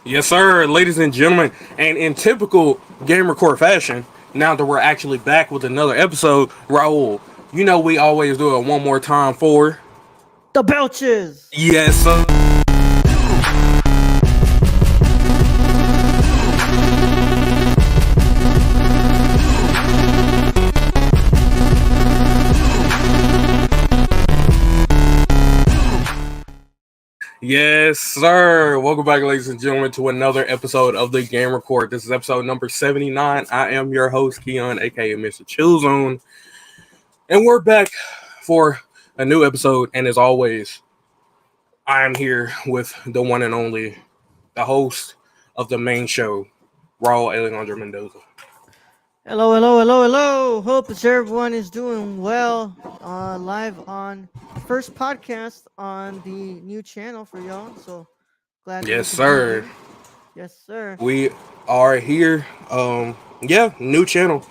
Yes, sir, ladies and gentlemen. And in typical Gamer Core fashion, now that we're actually back with another episode, Raul, you know we always do it one more time for. The Belches. Yes, sir. Yes, sir. Welcome back, ladies and gentlemen, to another episode of the Game Report. This is episode number 79. I am your host, Keyon, aka Mr. Chill Zone. And we're back for a new episode. And as always, I am here with the one and only, the host of the main show, Raul Alejandro Mendoza. Hello, hello, hello, hello. Hope that everyone is doing well. Live on the first podcast on the new channel for y'all. So glad that we Yes, could be sir. here. Yes, sir. We are here. Yeah, new channel.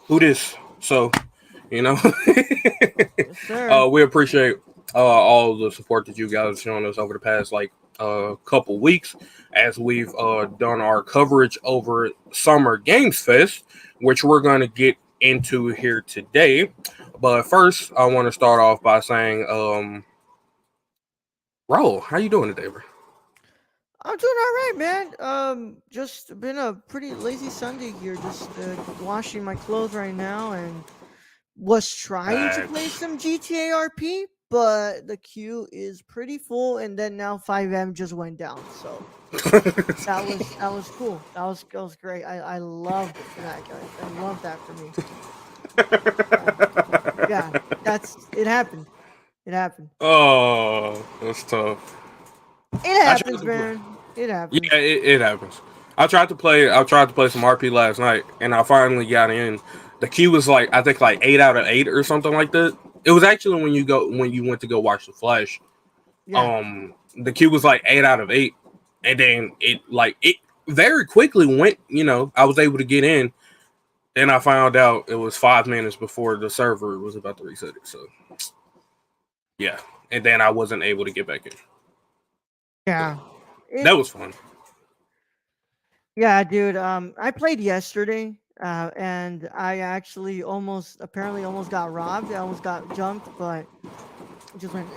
Who this? So, you know, Yes, sir. we appreciate all the support that you guys have shown us over the past couple weeks as we've done our coverage over Summer Games Fest, which we're going to get into here today. But first, I want to start off by saying, Raul, how you doing today, bro? I'm doing all right, man. Just been a pretty lazy Sunday here. Just washing my clothes right now, and was trying to play Facts. some GTA RP, but the queue is pretty full, and then now 5M just went down. So that was cool. That was great. I love that, guys. I love that for me. Yeah, that's it happened. It happened. Oh, that's tough. It I tried happens, to play. man. It Yeah, happens. it happens. I tried to play. I tried to play some RP last night, and I finally got in. The queue was like I think like 8 out of 8 or something like that. It was actually when you went to go watch the Flash. Yeah. The queue was like 8 out of 8, and then it very quickly went. I was able to get in. Then I found out it was 5 minutes before the server was about to reset it. So yeah, and then I wasn't able to get back in. So Yeah. that It was fun. Yeah, dude. I played yesterday, and I actually almost got robbed. I almost got jumped, but I just went.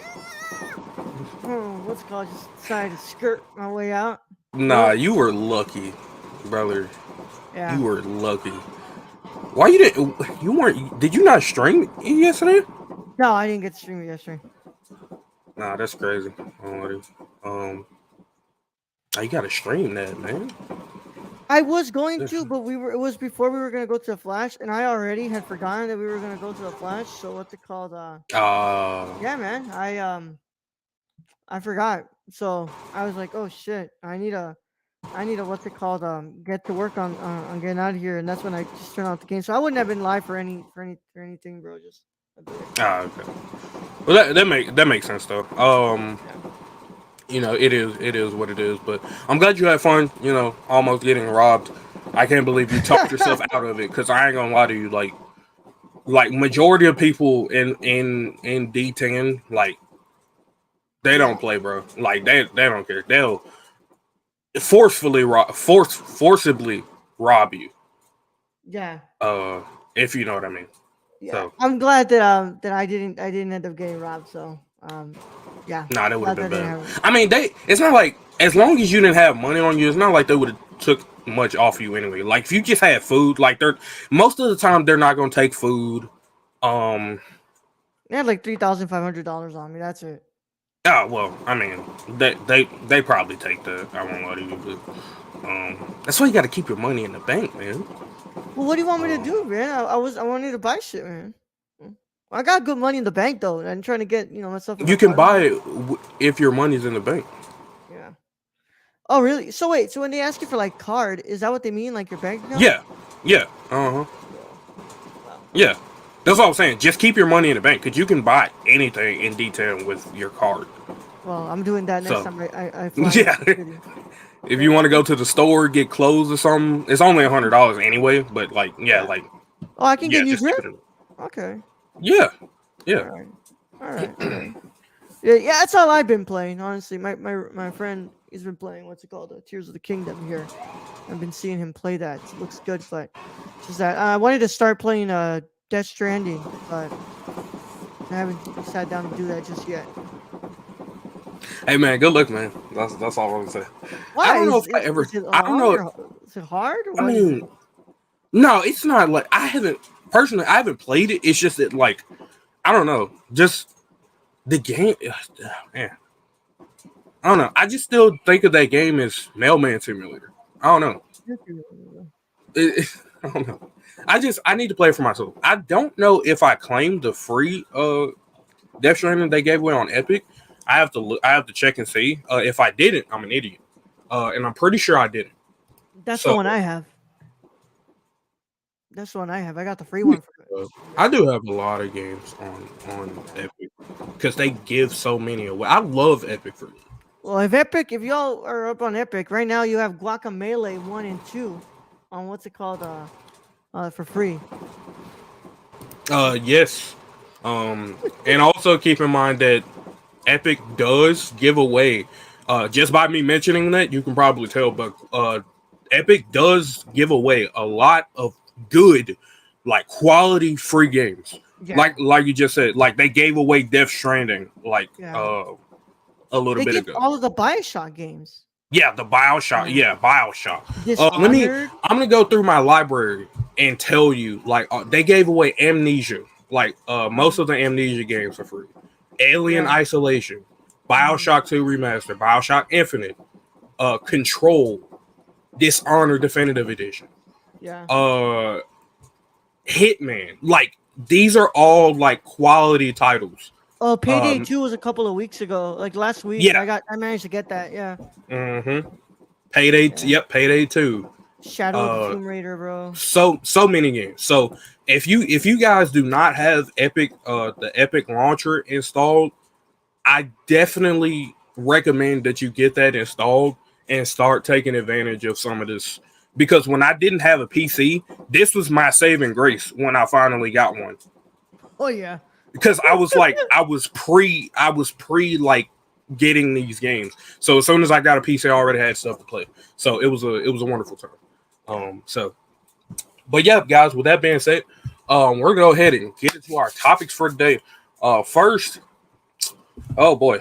What's it called? Just decided to skirt my way out. Nah, Well, you were lucky, brother. yeah. You were lucky. Why you didn't? You weren't? Did you not stream yesterday? No, I didn't get to stream it yesterday. Nah, that's crazy. Um, you gotta stream that, man. I was going to, but we were. It was before we were gonna go to the Flash, and I already had forgotten that we were gonna go to the Flash. So what's it called? Uh, Yeah, man. I forgot. So I was like, oh shit, I need a what's it called? Get to work on getting out of here, and that's when I just turned off the game. So I wouldn't have been live for anything, bro. Just a bit. okay. Well, that makes sense though. Yeah. It is what it is. But I'm glad you had fun. Almost getting robbed. I can't believe you talked yourself out of it. Cause I ain't gonna lie to you, like majority of people in D10, like they Yeah. don't play, bro. Like they don't care. They'll forcibly rob you. Yeah. Uh, if you know what I mean. Yeah. So I'm glad that I didn't end up getting robbed. So yeah. nah, that would have Glad been that didn't bad. happen. I mean, it's not like as long as you didn't have money on you, it's not like they would have took much off you anyway. Like if you just had food, like they're most of the time they're not gonna take food. Um, They had like $3,500 on me. That's it. oh well, I mean they probably take that. I won't lie to you, but that's why you got to keep your money in the bank, man. Well, what do you want me to Um, do, man? I wanted to buy shit, man. Mm. I got good money in the bank though. I'm trying to get myself an you can buy apartment. it if your money's in the bank. Yeah. Oh, really? So wait, so when they ask you for like card, is that what they mean, like your bank account? Yeah, yeah, uh huh, Cool. Wow. yeah. That's what I'm saying. Just keep your money in the bank because you can buy anything in detail with your card. Well, I'm doing that next So time I fly yeah, into the city. if you want to go to the store get clothes or something, it's only $100 anyway. But Yeah. Oh, I can get yeah, new just keep drip. it. Okay. Yeah, All yeah. right. All right. Okay. Yeah, yeah. That's all I've been playing, honestly. My friend, He's been playing what's it called, Tears of the Kingdom here. I've been seeing him play that. It looks good, but just that I wanted to start playing Death Stranding, but I haven't sat down to do that just yet. Hey man, good luck, man. That's all I'm gonna say. I Why don't know if I ever. is it I don't long know. or is it hard or I what is it? mean, no, it's not like I haven't personally. I haven't played it. It's just that like I don't know. Just the game, man. I don't know. I just still think of that game as Mailman Simulator. I don't know. I don't know. I need to play it for myself. I don't know if I claimed the free Death Stranding they gave away on Epic. I have to look. I have to check and see. If I didn't, I'm an idiot. And I'm pretty sure I didn't. That's the So one I have. That's the one I have. I got the free one for it. I do have a lot of games on Epic because they give so many away. I love Epic for me. Well, if y'all are up on Epic right now, you have Guacamelee 1 and 2 on what's it called for free. Yes. And also keep in mind that Epic does give away. Just by me mentioning that, you can probably tell, but Epic does give away a lot of good, like quality free games. Yeah. Like you just said, like they gave away Death Stranding, like a little They bit give ago. all of the BioShock games. Yeah, the BioShock. Yeah, BioShock. Dishonored. I'm gonna go through my library and tell you, like they gave away Amnesia. Like most of the Amnesia games are free. Alien Isolation, BioShock 2 Remastered, BioShock Infinite, Control, Dishonored Definitive Edition. Yeah. Hitman. Like these are all like quality titles. Oh, Payday 2 was a couple of weeks ago. Like last week. Yeah. I managed to get that, yeah. Mm-hmm. Payday, yep, Payday 2. Shadow of the Tomb Raider, bro. So many games. So if you guys do not have Epic the Epic launcher installed, I definitely recommend that you get that installed and start taking advantage of some of this. Because when I didn't have a PC, this was my saving grace when I finally got one. Oh yeah. Because I was like, I was pre like getting these games. So as soon as I got a PC, I already had stuff to play. So it was a wonderful time. But yeah, guys, with that being said, we're gonna go ahead and get into our topics for today. First, oh boy.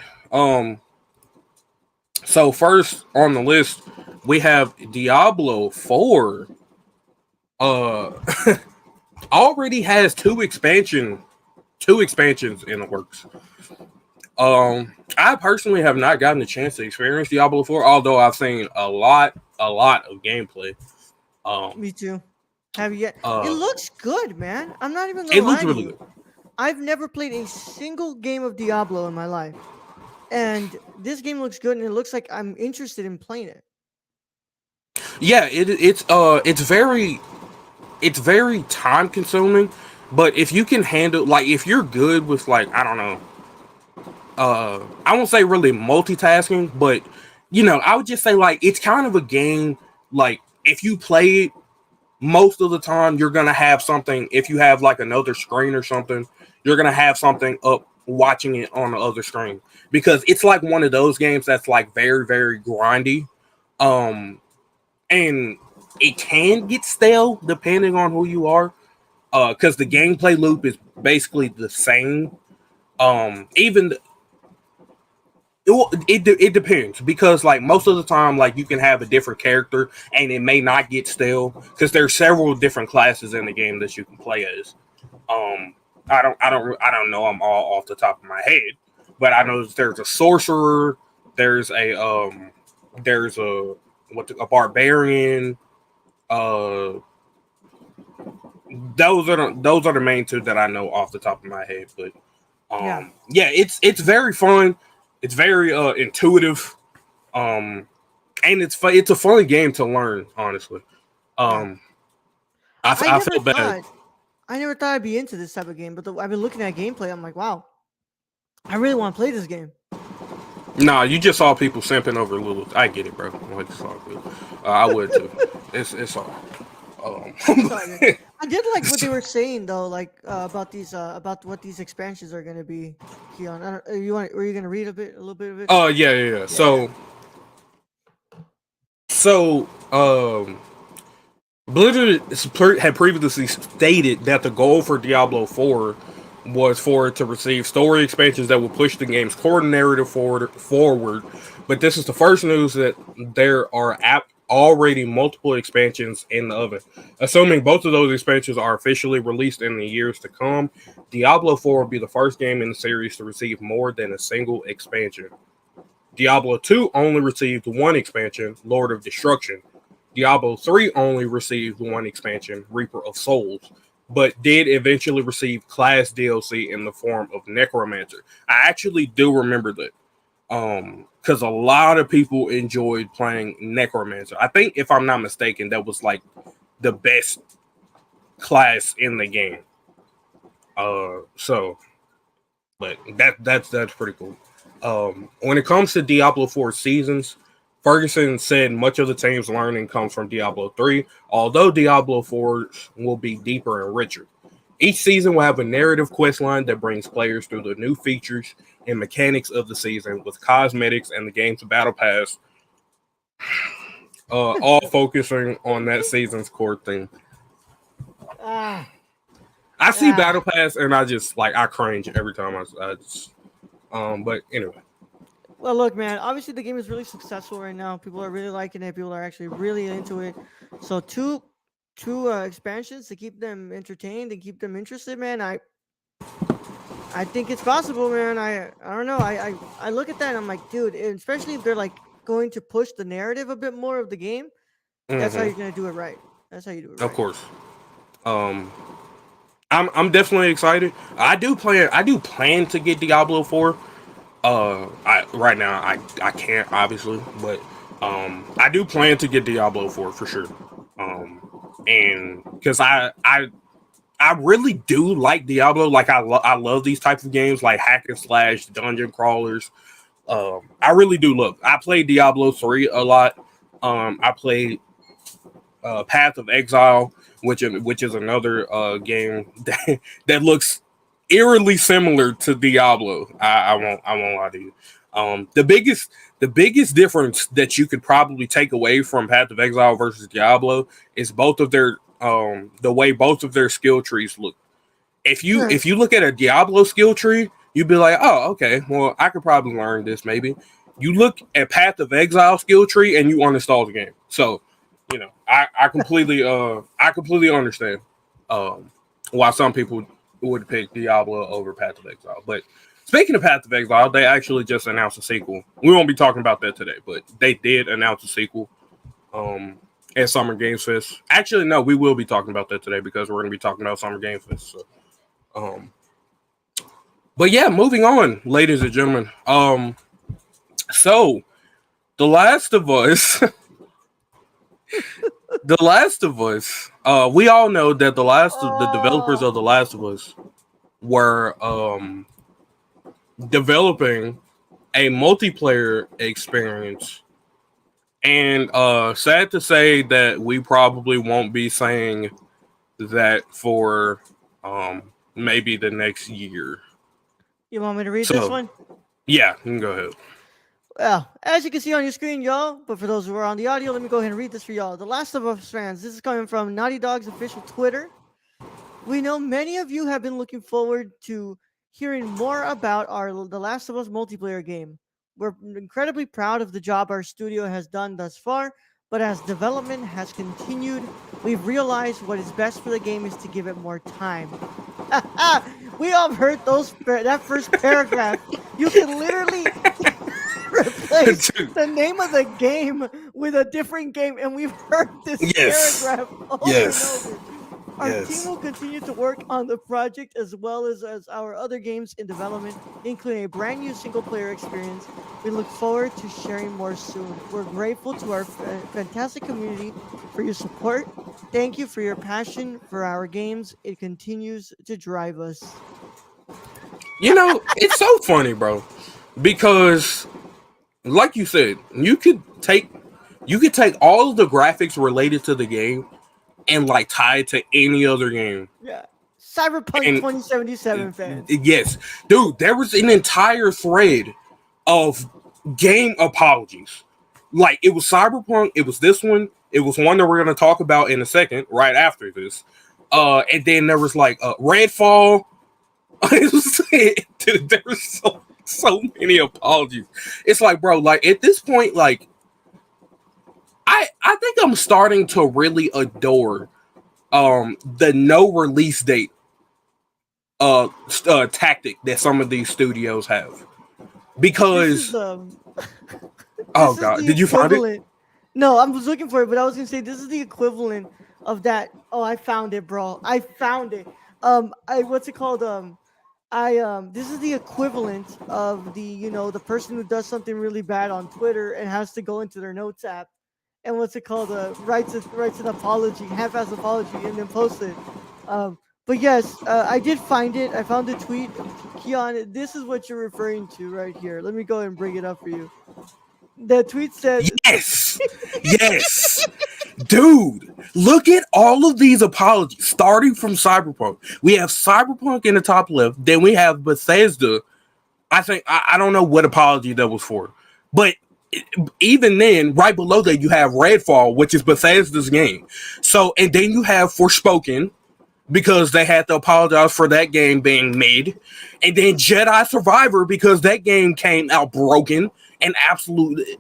So first on the list, we have Diablo 4. Already has two expansions in the works. I personally have not gotten a chance to experience Diablo 4, although I've seen a lot of gameplay. Me too. Have you yet? It looks good, man. I'm not even gonna It lie looks to really you. good. I've never played a single game of Diablo in my life. And this game looks good and it looks like I'm interested in playing it. Yeah, it's very time consuming, but if you can handle, like, if you're good with, like, I don't know, I won't say really multitasking, but I would just say, like, it's kind of a game, like, if you play it most of the time, you're gonna have something. If you have like another screen or something, you're gonna have something up watching it on the other screen, because it's like one of those games that's like very, very grindy. And it can get stale depending on who you are, because the gameplay loop is basically the same. Even it depends, because like most of the time, like, you can have a different character and it may not get stale, because there's several different classes in the game that you can play as. I don't know them all off the top of my head, but I know there's a sorcerer, there's a barbarian. Those are the main two that I know off the top of my head. But yeah, it's very fun. It's very intuitive. And it's a fun game to learn, honestly. I feel bad. I never thought I'd be into this type of game, but I've been looking at gameplay. I'm like, wow, I really want to play this game. Nah, you just saw people simping over little. I get it, bro. Like, it's all good. I would too. It's all. I did like what they were saying though, like about what these expansions are gonna be. Keyon, were you gonna read a little bit of it? Yeah. So So, Blizzard had previously stated that the goal for Diablo 4 was for it to receive story expansions that would push the game's core narrative forward. But this is the first news that there are already multiple expansions in the oven. Assuming both of those expansions are officially released in the years to come, Diablo 4 will be the first game in the series to receive more than a single expansion. Diablo 2 only received one expansion, Lord of Destruction. Diablo 3 only received one expansion, Reaper of Souls, but did eventually receive class DLC in the form of Necromancer. I actually do remember that. Because a lot of people enjoyed playing Necromancer. I think, if I'm not mistaken, that was like the best class in the game. But that's pretty cool. When it comes to Diablo 4 seasons, Ferguson said much of the team's learning comes from Diablo 3, although Diablo 4 will be deeper and richer. Each season will have a narrative quest line that brings players through the new features and mechanics of the season, with cosmetics and the game's battle pass all focusing on that season's core theme. Ah, I see ah. battle pass and I cringe every time but anyway. Well, look, man. Obviously, the game is really successful right now. People are really liking it. People are actually really into it. So two expansions to keep them entertained and keep them interested, man. I think it's possible, man. I don't know. I look at that and I'm like, dude. Especially if they're like going to push the narrative a bit more of the game. That's how Mm-hmm. you're gonna do it right. That's how you do it Of right. course. Um, I'm definitely excited. I do plan to get Diablo 4. Right now I can't, obviously, but I do plan to get Diablo 4 for sure. And because I really do like Diablo. Like I love these types of games, like hack and slash, dungeon crawlers. I really do love. I played Diablo 3 a lot. I played Path of Exile, which is another game that looks eerily similar to Diablo. I won't lie to you. The biggest difference that you could probably take away from Path of Exile versus Diablo is both of their the way both of their skill trees look. If you look at a Diablo skill tree, you'd be like, oh, okay, well, I could probably learn this maybe. You look at Path of Exile skill tree and you uninstall the game. So, I completely understand why some people would pick Diablo over Path of Exile. But speaking of Path of Exile, they actually just announced a sequel. We won't be talking about that today, but they did announce a sequel um, at Summer Games Fest. Actually, no, we will be talking about that today because we're going to be talking about Summer Games Fest. So, um, but yeah, moving on, ladies and gentlemen. So The Last of Us. The Last of Us. We all know that the developers of Oh, The Last of Us were developing a multiplayer experience, and sad to say that we probably won't be saying that for maybe the next year. you want me to read this So one? yeah, you can go ahead. Well, as you can see on your screen, y'all, but for those who are on the audio, let me go ahead and read this for y'all. The Last of Us fans, this is coming from Naughty Dog's official Twitter. We know many of you have been looking forward to hearing more about our The Last of Us multiplayer game. We're incredibly proud of the job our studio has done thus far, but as development has continued, we've realized what is best for the game is to give it more time. We all heard that first paragraph. You can literally replace the name of the game with a different game, and we've heard this Yes, paragraph over and yes, over. Our team yes. will continue to work on the project as well as our other games in development, including a brand new single player experience. We look forward to sharing more soon. We're grateful to our fantastic community for your support. Thank you for your passion for our games. It continues to drive us. It's so funny, bro, because like you said, you could take all of the graphics related to the game and like tie it to any other game. Yeah. Cyberpunk And 2077 fans. yes, dude, there was an entire thread of game apologies. Like it was Cyberpunk, it was this one, it was one that we're gonna talk about in a second, right after this. And then there was like Redfall. It was, dude, there was so many apologies. It's like, bro, like at this point, like I think I'm starting to really adore the no release date tactic that some of these studios have. This is Because oh this is god, the did you find it? equivalent. No, I was looking for it, but I was gonna say this is the equivalent of that. Oh, I found it, bro. I found it. I what's it called? I this is the equivalent of the person who does something really bad on Twitter and has to go into their notes app and what's it called? Writes an apology, half-ass apology, and then posts it. But yes, I did find it. I found the tweet. Keon, this is what you're referring to right here. Let me go ahead and bring it up for you. The tweet said, Yes. Yes. Dude, look at all of these apologies starting from Cyberpunk. We have Cyberpunk in the top left, then we have Bethesda. I don't know what apology that was for, but even then, right below that, you have Redfall, which is Bethesda's game. So, and then you have Forspoken, because they had to apologize for that game being made, and then Jedi Survivor because that game came out broken and absolute.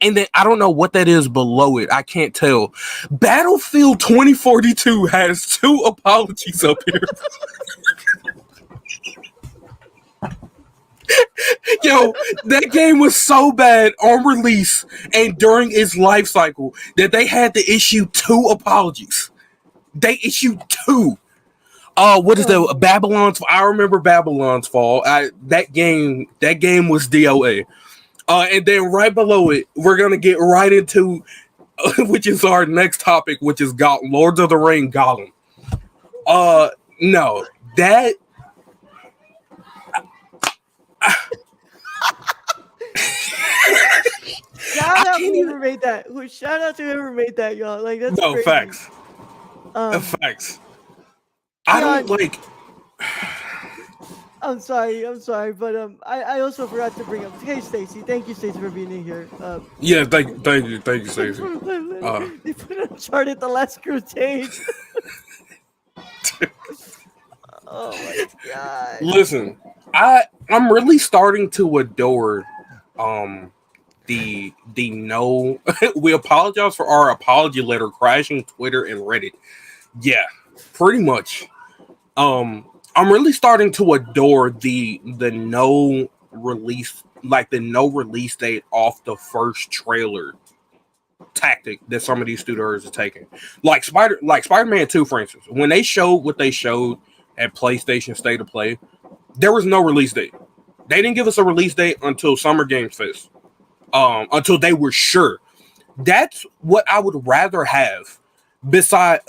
And then I don't know what that is below it. I can't tell. Battlefield 2042 has 2 apologies up here. Yo, that game was so bad on release and during its life cycle that they had to issue 2 apologies. They issued 2. What is that? Babylon's. I remember Babylon's Fall. That game was DOA. And then right below it, we're gonna get right into, which is our next topic, which is Lords of the Ring Gollum. No, that. Shout out to whoever made that. Shout out to whoever made that, y'all. Like that's No crazy. facts. Facts. I don't like. I'm sorry, but I also forgot to bring up. Hey, Stacy, thank you, Stacy, for being in here. Yeah, thank you, Stacey. They put Uncharted: The Last Crusade. Oh my god! Listen, I'm really starting to adore the no. We apologize for our apology letter crashing Twitter and Reddit. Yeah, pretty much. I'm really starting to adore the no release, like the no release date off the first trailer tactic that some of these studios are taking. Like Spider-Man 2, for instance, when they showed what they showed at PlayStation State of Play, there was no release date. They didn't give us a release date until Summer Games Fest. Until they were sure. That's what I would rather have. Beside,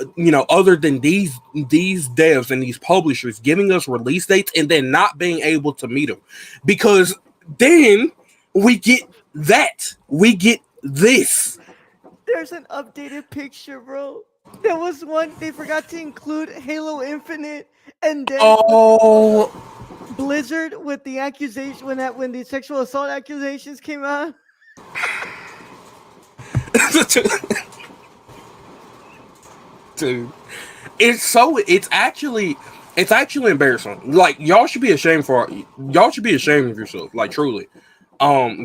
other than these devs and these publishers giving us release dates and then not being able to meet them, because then we get this. There's an updated picture, bro. There was one they forgot to include Halo Infinite, and then Blizzard with the accusation when the sexual assault accusations came out. Dude, it's actually embarrassing. Like y'all should be ashamed of yourself, like truly.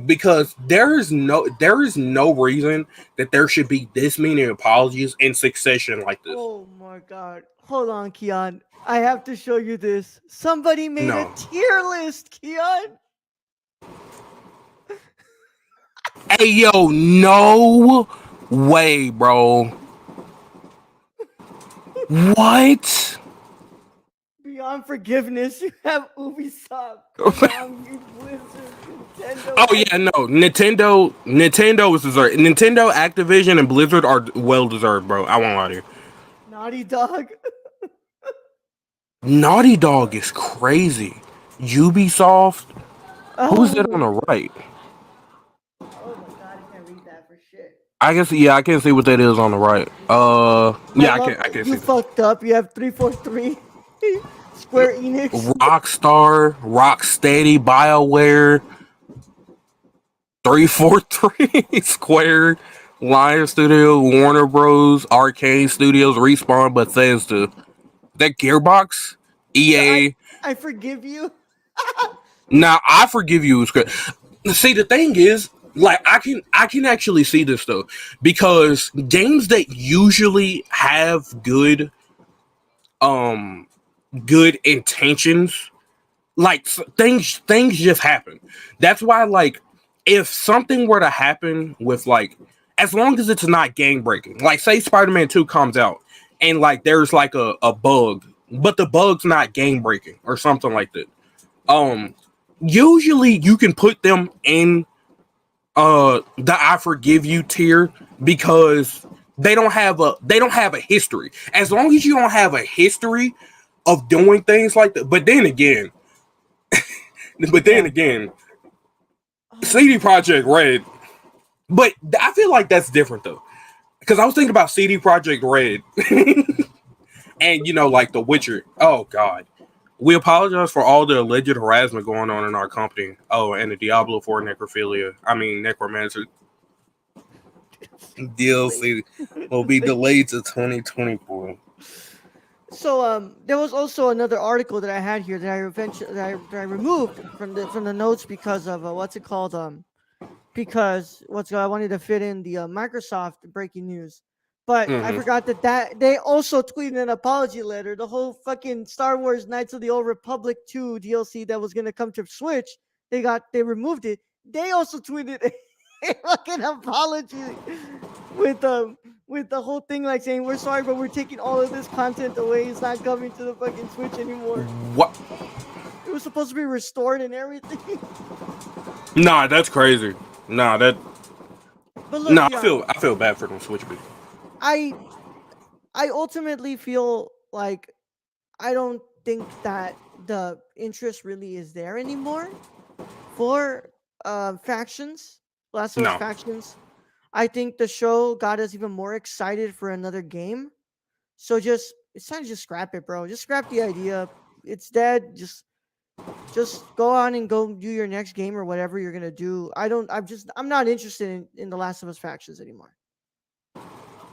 Because there is no reason that there should be this many apologies in succession like this. Oh my god. Hold on, Keon. I have to show you this. Somebody made a tier list, Keon. Hey yo, no way, bro. What? Beyond forgiveness, you have Ubisoft, Konami, Blizzard, Nintendo. Oh yeah, no, Nintendo is deserved. Nintendo, Activision, and Blizzard are well deserved, bro. I won't lie to you. Naughty Dog. Naughty Dog is crazy. Ubisoft. Who's that on the right? Oh my god, I can't read that for shit. I can see what that is on the right. I can see. You fucked up. You have 343. Square Enix. Rockstar, Rocksteady, BioWare. 343, Square, Lion Studio, Warner Bros, Arcane Studios, Respawn, Bethesda. That Gearbox, I EA. I forgive you. Now I forgive you. See, the thing is, like, I can actually see this though, because games that usually have um good intentions, like things just happen. That's why, like, if something were to happen with, like, as long as it's not game breaking, like say Spider-Man 2 comes out and like there's like a bug, but the bug's not game breaking or something like that. Um Usually you can put them in the I forgive you tier, because they don't have a history. As long as you don't have a history of doing things like that. But then Yeah. again, CD Oh, Projekt Red. But I feel like that's different though, because I was thinking about CD Projekt Red, and like The Witcher. Oh God, we apologize for all the alleged harassment going on in our company. Oh, and the Diablo 4 necrophilia. I mean necromancer delayed. DLC will be Delayed. delayed to 2024. So there was also another article that I had here that I eventually that I removed from the notes because of what's it called because I wanted to fit in the Microsoft breaking news. But I Mm-hmm. forgot that they also tweeted an apology letter. The whole fucking Star Wars Knights of the Old Republic 2 DLC that was gonna come to Switch, they removed it. They also tweeted a fucking apology with with the whole thing like saying we're sorry, but we're taking all of this content away. It's not coming to the fucking Switch anymore. What? It was supposed to be restored and everything. Nah, that's crazy. Nah, that. But look, Nah, I Keon, feel I feel bad for them Switch people. I I ultimately feel like I don't think that the interest really is there anymore for factions, Last of Us No, factions. I think the show got us even more excited for another game. So just it's time to just scrap it, bro. Just scrap the idea. It's dead. Just go on and go do your next game or whatever you're gonna do. I'm not interested in the Last of Us factions anymore.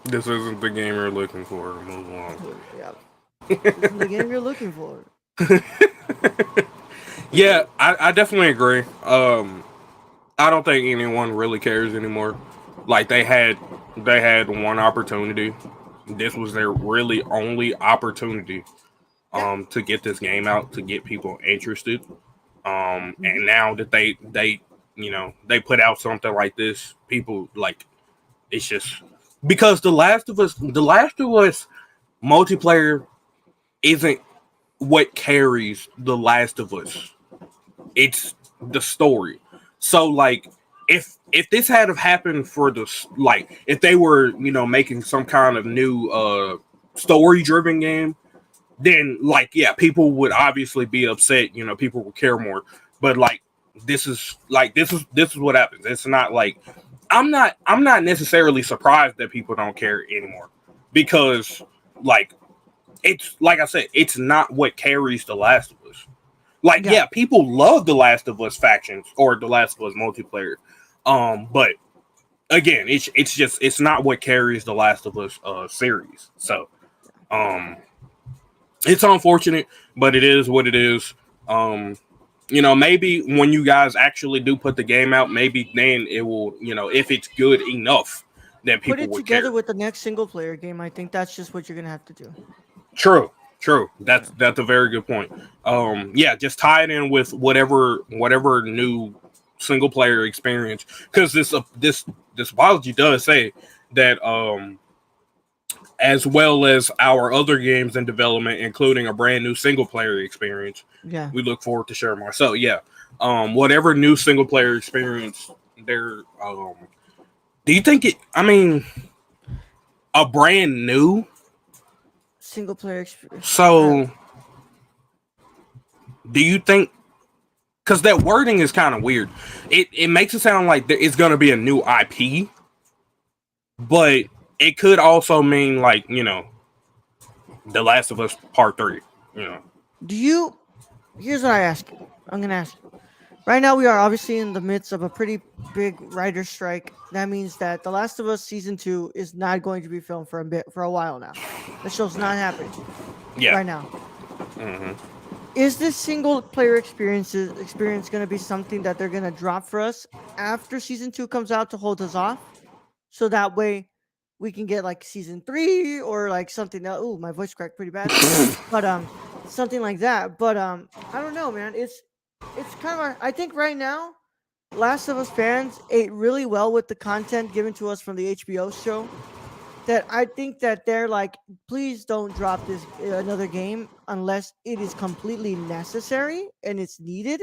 this isn't the game you're looking for. Move along. Yeah. This isn't the game you're looking for. Yeah, I definitely agree. I don't think anyone really cares anymore. Like they had one opportunity. This was their really only opportunity Yeah. to get this game out, to get people interested. Mhm. And now that they put out something like this, people, like, it's just because the Last of Us multiplayer isn't what carries The Last of Us. It's the story. So, like, if this had have happened for like, if they were making some kind of new story driven game, then, like, yeah, people would obviously be upset. People would care more. But, like, this is what happens. It's not like I'm not necessarily surprised that people don't care anymore, because, like, it's like I said, it's not what carries The Last of Us. Like, Yeah. yeah, people love The Last of Us factions or The Last of Us multiplayer. But again, it's not what carries The Last of Us series. So, um it's unfortunate, but it is what it is. Maybe when you guys actually do put the game out, maybe then it will, if it's good enough, then Put people it would together care. with the next single player game. I think that's just what you're gonna have to do. True, true. That's Yeah. that's a very good point. Yeah, just tie it in with whatever new single player experience, because this apology does say that as well as our other games in development, including a brand new single player experience, Yeah. we look forward to sharing more. So yeah, whatever new single player experience there, do you think it? I mean, a brand new. Single player experience. So do you think? Because that wording is kind of weird. It makes it sound like it's going to be a new IP, but it could also mean, like, The Last of Us Part 3. You know. Do you? Here's what I ask you. I'm gonna ask you. Right now, we are obviously in the midst of a pretty big writer strike. That means that The Last of Us season 2 is not going to be filmed for a while now. The show's not happening Yeah. right now. Mm-hmm. Is this single player experience going to be something that they're going to drop for us after season 2 comes out to hold us off? So that way we can get like season 3 or like something that, oh, my voice cracked pretty bad. But something like that. But I don't know, man. It's kind of I think right now Last of Us fans ate really well with the content given to us from the HBO show. That I think that they're like, please don't drop this another game unless it is completely necessary and it's needed.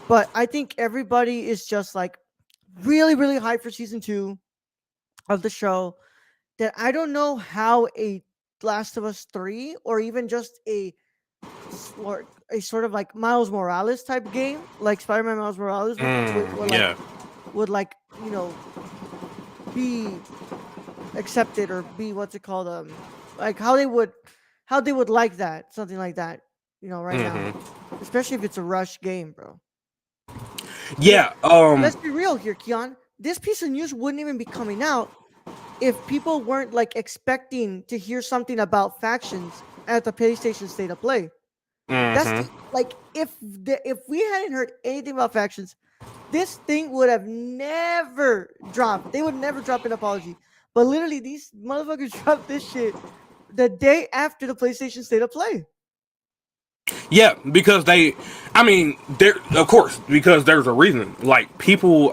But I think everybody is just like really, really hyped for season 2 of the show. That I don't know how a Last of Us 3 or even just or a sort of like Miles Morales type game, like Spider-Man Miles Morales Yeah. would like, be accepted or be what's it called, like how they would like that, something like that, right now, Mm-hmm. especially if it's a rush game, bro. Because Yeah. let's be real here, Keon. This piece of news wouldn't even be coming out if people weren't like expecting to hear something about factions at the PlayStation State of Play. That's Mm-hmm. like if we hadn't heard anything about factions, this thing would have never dropped. They would never drop an apology. But literally, these motherfuckers dropped this shit the day after the PlayStation State of Play. Yeah, because there, of course, because there's a reason. Like, people,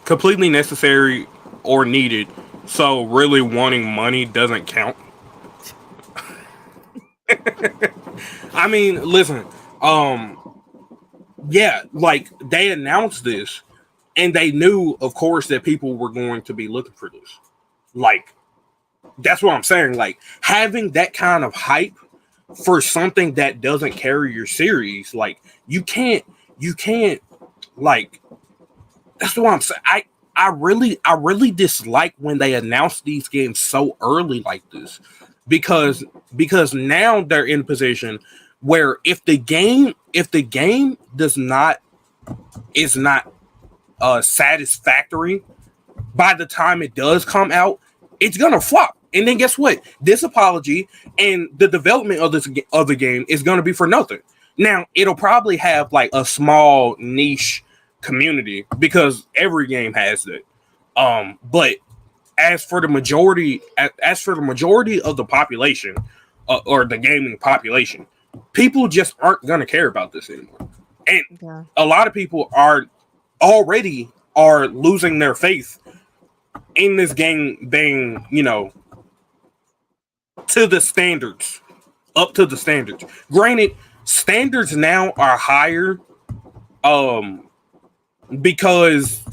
completely necessary or needed. So really wanting money doesn't count. I mean, listen, yeah, like they announced this and they knew, of course, that people were going to be looking for this. Like, that's what I'm saying. Like, having that kind of hype for something that doesn't carry your series, like you can't, like, that's what I'm saying. I really dislike when they announce these games so early like this, because now they're in a position where if the game does not is not satisfactory by the time it does come out, it's gonna flop. And then guess what? This apology and the development of the game is gonna be for nothing. Now it'll probably have like a small niche community because every game has that. But as for the majority of the population, or the gaming population, people just aren't gonna care about this anymore. And Yeah. a lot of people are losing their faith in this game being, to the standards, up to the standards. Granted, standards now are higher, um, because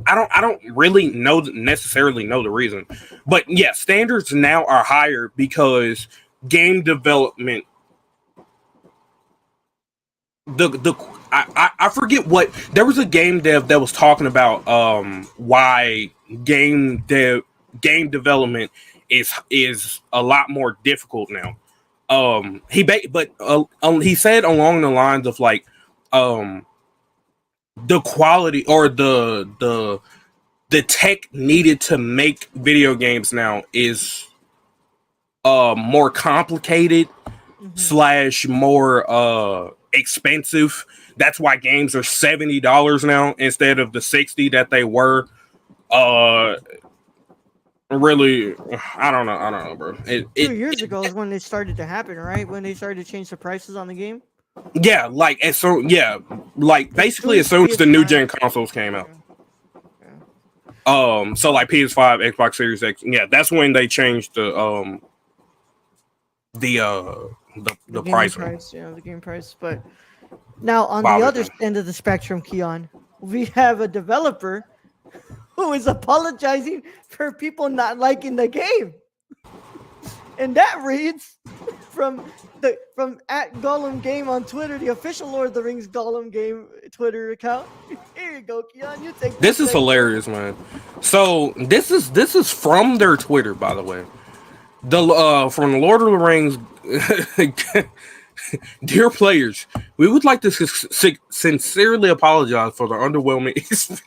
I don't really necessarily know the reason, but yeah, standards now are higher because game development. The I forget what, there was a game dev that was talking about why game development is a lot more difficult now. He said along the lines of like, um the quality or the tech needed to make video games now is more complicated Hmm. slash more expensive. That's why games are $70 now instead of the 60 that they were. Uh, really, I don't know, bro. It, Two it, years it ago is when they started to happen, right? When they started to change the prices on the game. yeah, like, and so yeah, like Like basically as two soon as the new PS5. gen consoles came out. Yeah. Yeah. So like PS5, Xbox Series X, yeah, that's when they changed the uh The the gaming pricing. price, the game price. But now on Wow, the other everything. end of the spectrum, Keon, we have a developer who is apologizing for people not liking the game. And that reads from at Gollum Game on Twitter, the official Lord of the Rings Gollum Game Twitter account. Here you go, Keon. You take This this is section. hilarious, man. So this is from their Twitter, by the way. The from the Lord of the Rings Dear players, we would like to sincerely apologize for the underwhelming experience.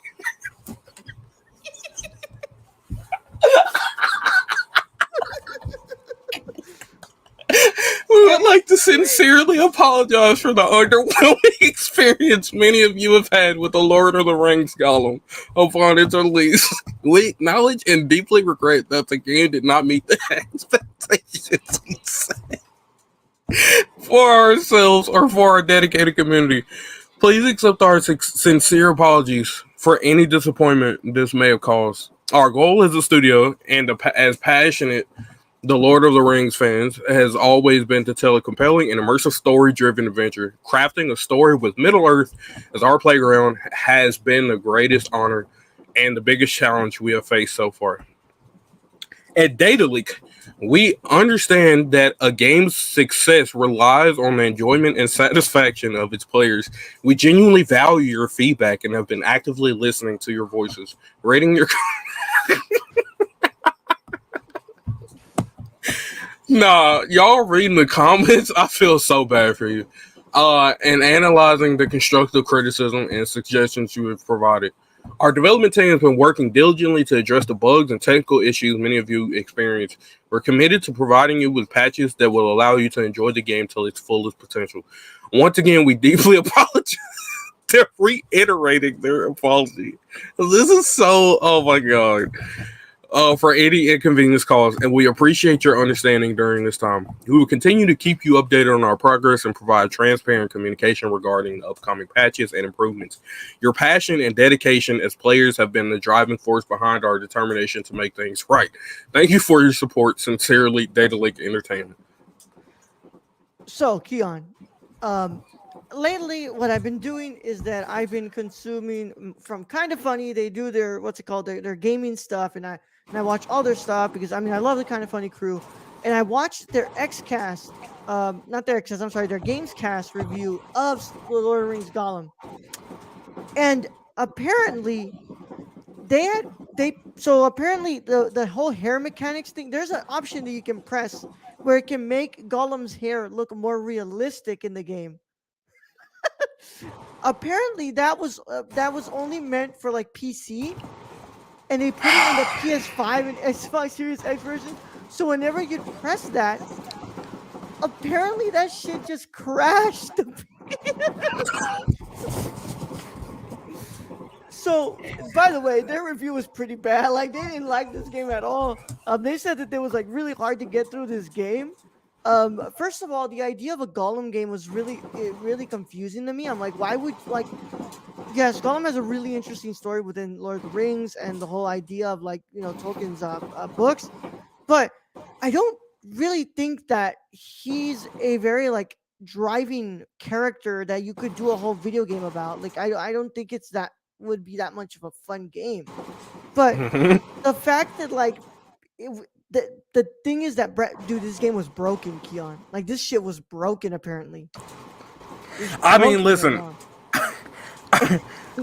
We would like to sincerely apologize for the underwhelming experience many of you have had with the Lord of the Rings Gollum upon its release. We acknowledge and deeply regret that the game did not meet the expectations we set for ourselves or for our dedicated community. Please accept our sincere apologies for any disappointment this may have caused. Our goal as a studio and as passionate the Lord of the Rings fans has always been to tell a compelling and immersive story-driven adventure. Crafting a story with Middle-earth as our playground has been the greatest honor and the biggest challenge we have faced so far. At Data Leak, we understand that a game's success relies on the enjoyment and satisfaction of its players. We genuinely value your feedback and have been actively listening to your voices, rating your Nah, y'all reading the comments, I feel so bad for you. And analyzing the constructive criticism and suggestions you have provided. Our development team has been working diligently to address the bugs and technical issues many of you experience. We're committed to providing you with patches that will allow you to enjoy the game to its fullest potential. Once again, we deeply apologize. They're reiterating their apology. This is so, oh my God. For any inconvenience caused, and we appreciate your understanding during this time. We will continue to keep you updated on our progress and provide transparent communication regarding the upcoming patches and improvements. Your passion and dedication as players have been the driving force behind our determination to make things right. Thank you for your support. Sincerely, Data Lake Entertainment. So, Keyon, lately what I've been doing is that I've been consuming from Kind of Funny. They do their what's it called their gaming stuff, and I watch all their stuff because I mean I love the Kind of Funny crew, and I watched their XCast, not their XCast, I'm sorry, their Gamescast review of the Lord of the Rings Gollum, and apparently apparently the whole hair mechanics thing. There's an option that you can press where it can make Gollum's hair look more realistic in the game. Apparently that was only meant for like PC, and they put it in the PS5 and Xbox Series X version. So whenever you press that, apparently that shit just crashed. So, by the way, their review was pretty bad. Like, they didn't like this game at all. They said that it was like really hard to get through this game. First of all, the idea of a Gollum game was really confusing to me. I'm like, why would like? Yes, Gollum has a really interesting story within Lord of the Rings and the whole idea of like Tolkien's books, but I don't really think that he's a very like driving character that you could do a whole video game about. Like, I don't think it's that would be that much of a fun game. But the fact that like the thing is that dude, this game was broken, Keyon. Like, this shit was broken apparently. I mean, listen.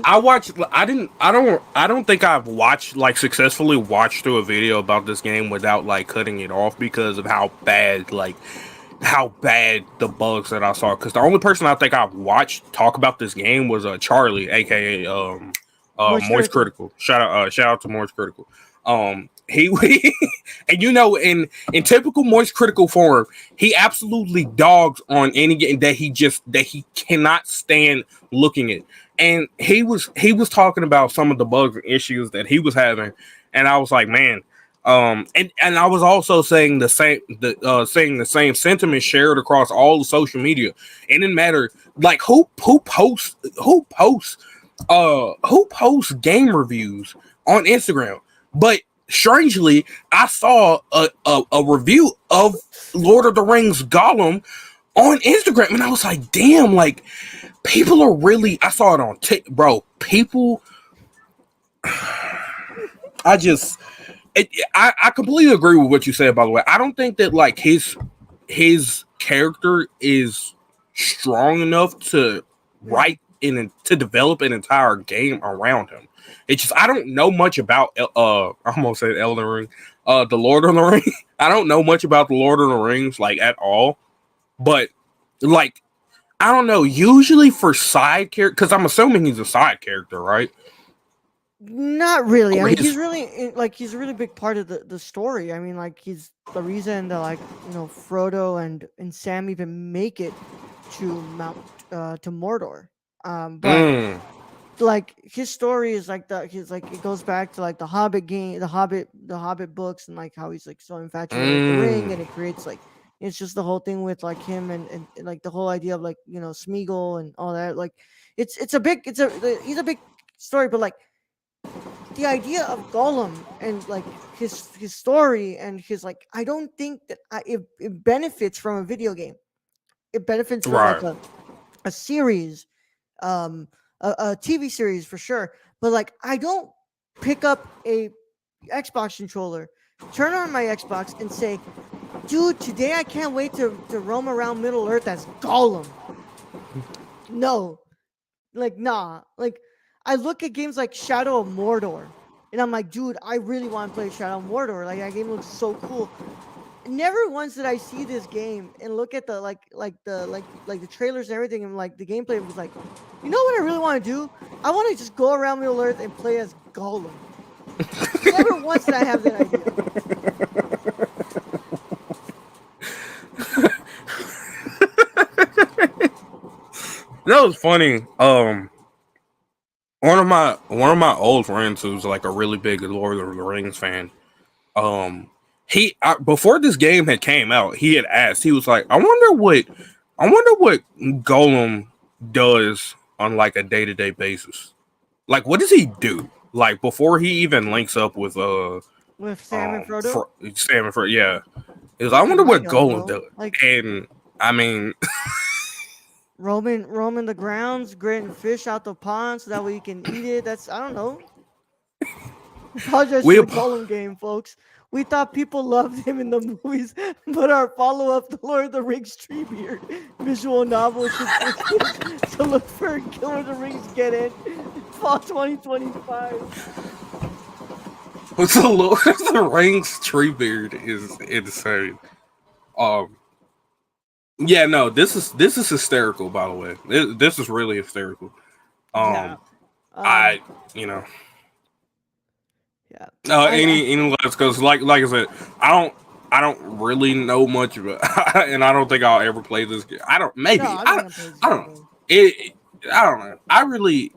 I watched. I don't think I've watched like successfully watched through a video about this game without like cutting it off because of how bad the bugs that I saw. Because the only person I think I've watched talk about this game was Charlie, aka Moist Critical. Shout out to Moist Critical. He and in typical Moist Critical form, he absolutely dogs on any game that he cannot stand looking at. And he was talking about some of the bugs and issues that he was having, and I was like, man, and I was also saying the same sentiment shared across all the social media. It didn't matter like who posts game reviews on Instagram, but strangely, I saw a review of Lord of the Rings Gollum on Instagram, and I was like, damn, like people are really. I saw it on TikTok, bro. People, I completely agree with what you said. By the way, I don't think that like his character is strong enough to write to develop an entire game around him. It's just I don't know much about I almost said Elden Ring, the Lord of the Rings. I don't know much about the Lord of the Rings like at all, but like, I don't know. Usually for side character, because I'm assuming he's a side character, right? Not really. I Or mean, he's he's a really big part of the story. I mean, like he's the reason that like Frodo and Sam even make it to to Mordor. But mm, like his story is like he's like it goes back to like the Hobbit game, the Hobbit books, and like how he's like so infatuated with the ring, and mm, it creates like it's just the whole thing with like him and like the whole idea of like Smeagol and all that. Like it's a big he's a big story, but like the idea of Gollum and like his story and his like I don't think that it benefits from a video game. It benefits from like right, a series, um, a TV series for sure. But like I don't pick up a Xbox controller, turn on my Xbox, and say, "Dude, today I can't wait to roam around Middle Earth as Gollum." No, like nah, like I look at games like Shadow of Mordor, and I'm like, dude, I really want to play Shadow of Mordor. Like that game looks so cool. Never once did I see this game and look at the like the trailers and everything and like the gameplay was like, you know what I really want to do? I want to just go around Middle Earth and play as Gollum. Never once did I have that idea. that was funny. One of my old friends who's like a really big Lord of the Rings fan. Before this game had came out, he had asked. He was like, I wonder what Golem does on like a day to day basis. Like, what does he do? Like before he even links up with With Sam and Frodo, Sam and Frodo, yeah. Is I fucking wonder what hideout, Golem bro. does, Like and I mean, roaming the grounds, getting fish out the pond so that way you can eat it. That's I don't know. Apologize for we the Gollum game, folks. We thought people loved him in the movies, but our follow-up, The Lord of the Rings Treebeard visual novel should push kids to look for Lord of the Rings Get In fall 2025. with the Lord of the Rings Treebeard is insane. Um, yeah, no, this is hysterical. By the way, this is really hysterical. Yeah. Um, Um. I you know Yeah. I any less because like I said, I don't really know much of it, and I don't think I'll ever play this game. I don't no, maybe I'm not gonna play this I game, don't bro. I don't know. I really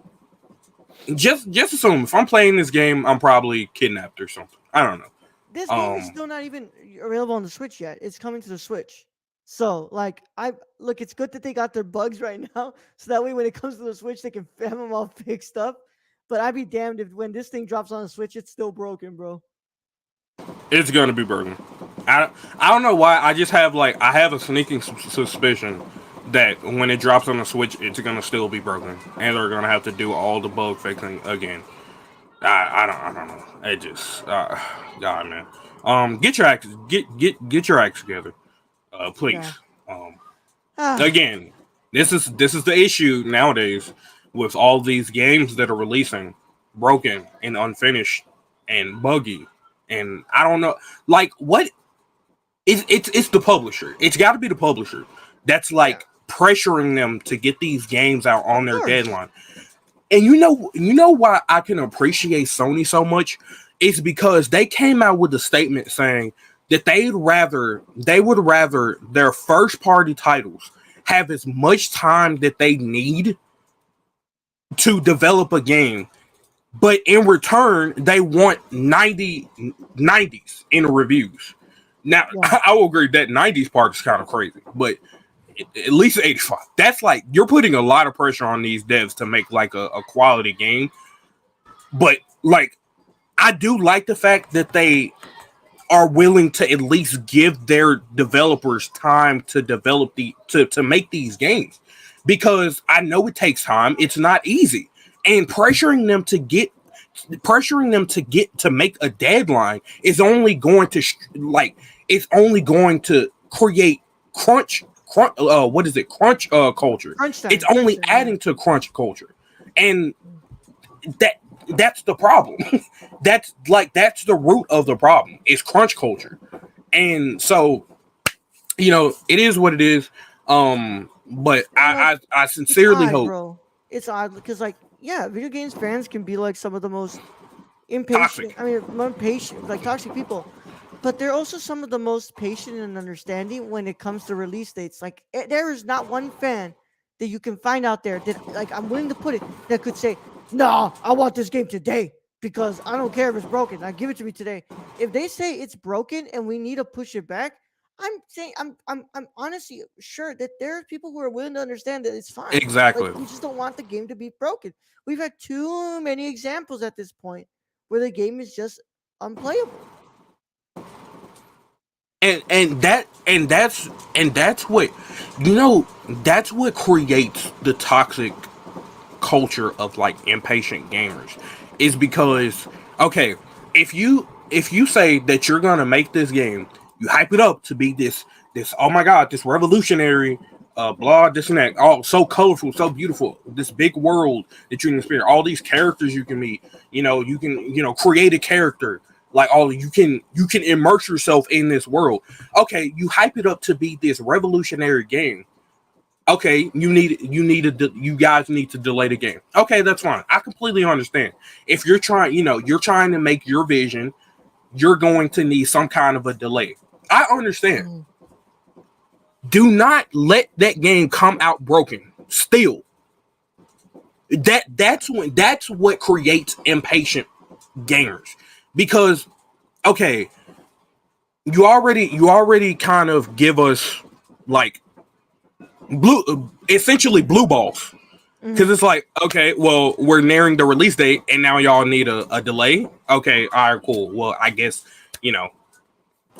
just assume if I'm playing this game, I'm probably kidnapped or something. I don't know. This game is Um, still not even available on the Switch yet. It's coming to the Switch. So, like, I look, it's good that they got their bugs right now, so that way when it comes to the Switch, they can have them all fixed up. But I'd be damned if when this thing drops on the Switch, it's still broken, bro. it's gonna be broken. I don't know why. I just have like I have a sneaking suspicion that when it drops on the Switch, it's gonna still be broken, and they're gonna have to do all the bug fixing again. I don't know. It just God man. Get your acts together, please. Yeah. Um, Ah, again, this is the issue nowadays with all these games that are releasing broken and unfinished and buggy, and I don't know like what it's the publisher. It's got to be the publisher that's yeah. like pressuring them to get these games out on Of their course. deadline. And you know why I can appreciate Sony so much? It's because they came out with a statement saying that they would rather their first party titles have as much time that they need to develop a game, but in return they want 90s in the reviews. Now Yeah. I will agree that 90s part is kind of crazy, but at least 85. That's like you're putting a lot of pressure on these devs to make like a quality game. But like I do like the fact that they are willing to at least give their developers time to develop to make these games because I know it takes time. It's not easy. And pressuring them to get to make a deadline is only going to like it's only going to create crunch what is it crunch culture. It's Crunch only time, yeah. adding to crunch culture, and that that's the problem. That's the root of the problem is crunch culture. And so it is what it is. But And like, I it's sincerely odd, hope bro. It's odd because, like, yeah, video games fans can be like some of the most impatient. toxic. I mean, more impatient, like toxic people. But they're also some of the most patient and understanding when it comes to release dates. Like, there is not one fan that you can find out there that, like, I'm willing to put it, that could say, "No, I want this game today because I don't care if it's broken. I give it to me today." If they say it's broken and we need to push it back, I'm saying I'm honestly sure that there are people who are willing to understand that it's fine. Like, Exactly. we just don't want the game to be broken. We've had too many examples at this point where the game is just unplayable. And that's what, you know, that's what creates the toxic culture of like impatient gamers, is because, okay, if you say that you're gonna make this game, you hype it up to be this, oh my god, this revolutionary, blah, this and that, all so colorful, so beautiful, this big world that you can experience, all these characters you can meet, you can, create a character, like, all you can immerse yourself in this world. Okay, you hype it up to be this revolutionary game. Okay, you guys need to delay the game. Okay, that's fine. I completely understand. If you're trying to make your vision, you're going to need some kind of a delay. I understand. Mhm. Do not let that game come out broken. Still, that's what creates impatient gamers. Because, okay, you already kind of give us like essentially blue balls. Because Mhm. it's like, okay, well, we're nearing the release date, and now y'all need a delay. Okay, all right, cool. Well, you know,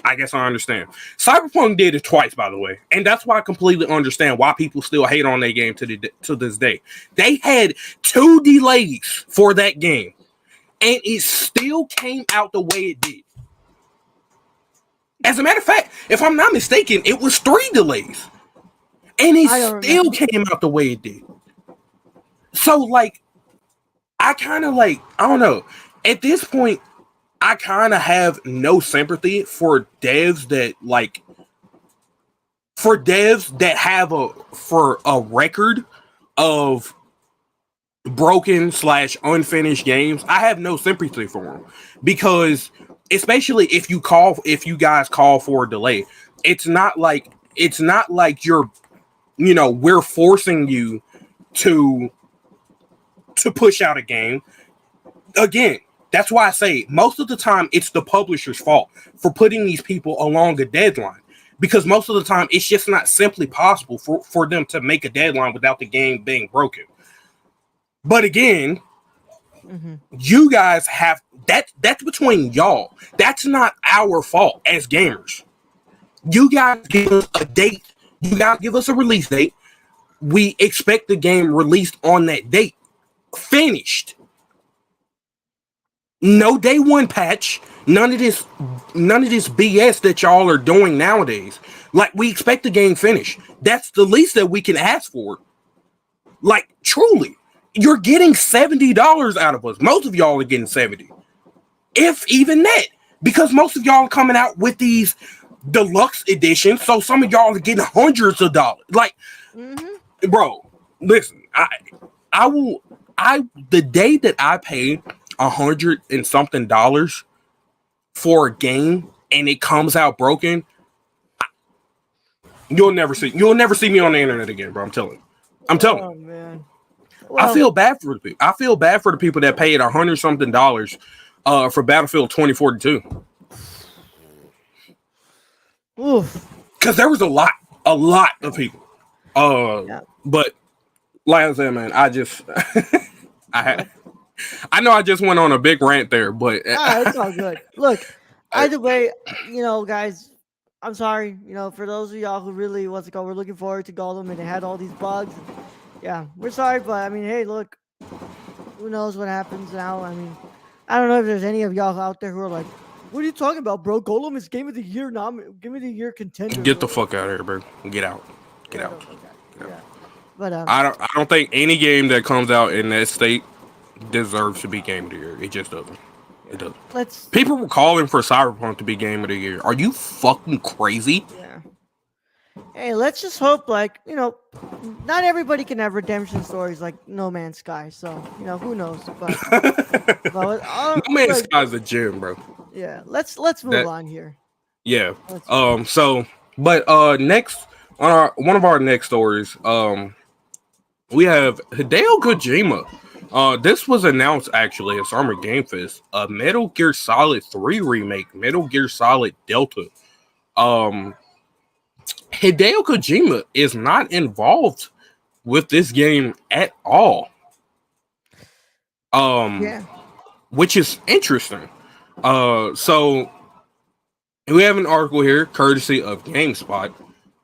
I guess I understand. Cyberpunk did it twice, by the way, and that's why I completely understand why people still hate on that game to this day. They had 2 delays for that game, and it still came out the way it did. As a matter of fact, if I'm not mistaken, it was 3 delays, and it I don't still remember. came out the way it did. So, like, I kind of like, I don't know. At this point, I kind of have no sympathy for devs that have a record of broken slash unfinished games. I have no sympathy for them, because especially if you guys call for a delay, it's not like we're forcing you to push out a game. Again, that's why I say most of the time it's the publisher's fault for putting these people along a deadline. Because most of the time it's just not simply possible for them to make a deadline without the game being broken. But again, Mhm. you guys have that's between y'all. That's not our fault as gamers. You guys give us a date. You guys give us a release date. We expect the game released on that date. Finished. No day one patch. None of this BS that y'all are doing nowadays. Like, we expect the game finished. That's the least that we can ask for. Like, truly, you're getting $70 out of us. Most of y'all are getting 70, if even that, because most of y'all are coming out with these deluxe editions. So some of y'all are getting hundreds of dollars. Like, Mhm. bro, listen, I will I the day that I paid 100 and something dollars for a game and it comes out broken, you'll never see me on the internet again, bro. I'm telling you. I'm telling you. Oh man. I Well, feel bad for the people. I feel bad for the people that paid 100 something dollars for Battlefield 2042. oof. Because there was a lot of people. Uh, Yeah. but like I said, man, I just I What? I know I just went on a big rant there, but It's all good. Look, either way, guys, I'm sorry. For those of y'all who really, what's it called, we're looking forward to Gollum and it had all these bugs. And yeah, we're sorry, but I mean, hey, look, who knows what happens now? I mean, I don't know if there's any of y'all out there who are like, "What are you talking about, bro? Golem is Game of the Year Game of the Year contender, get the bro." fuck out of here, bro. Get out. Get Get out. the fuck out. Get out. Yeah, but I don't think any game that comes out in that state deserves to be game of the year. It just doesn't. It yeah, doesn't. let's. People were calling for Cyberpunk to be game of the year. Are you fucking crazy? Yeah. Hey, let's just hope, like, not everybody can have redemption stories like No Man's Sky. So who knows? No Man's Look, Sky is a gem, bro. yeah. Let's move That on here. yeah. Let's move on. So, but next on our one of our next stories, we have Hideo Kojima. This was announced actually at Summer Game Fest. A Metal Gear Solid 3 remake, Metal Gear Solid Delta. Um, Hideo Kojima is not involved with this game at all. Um, Yeah. which is interesting. So we have an article here, courtesy of GameSpot.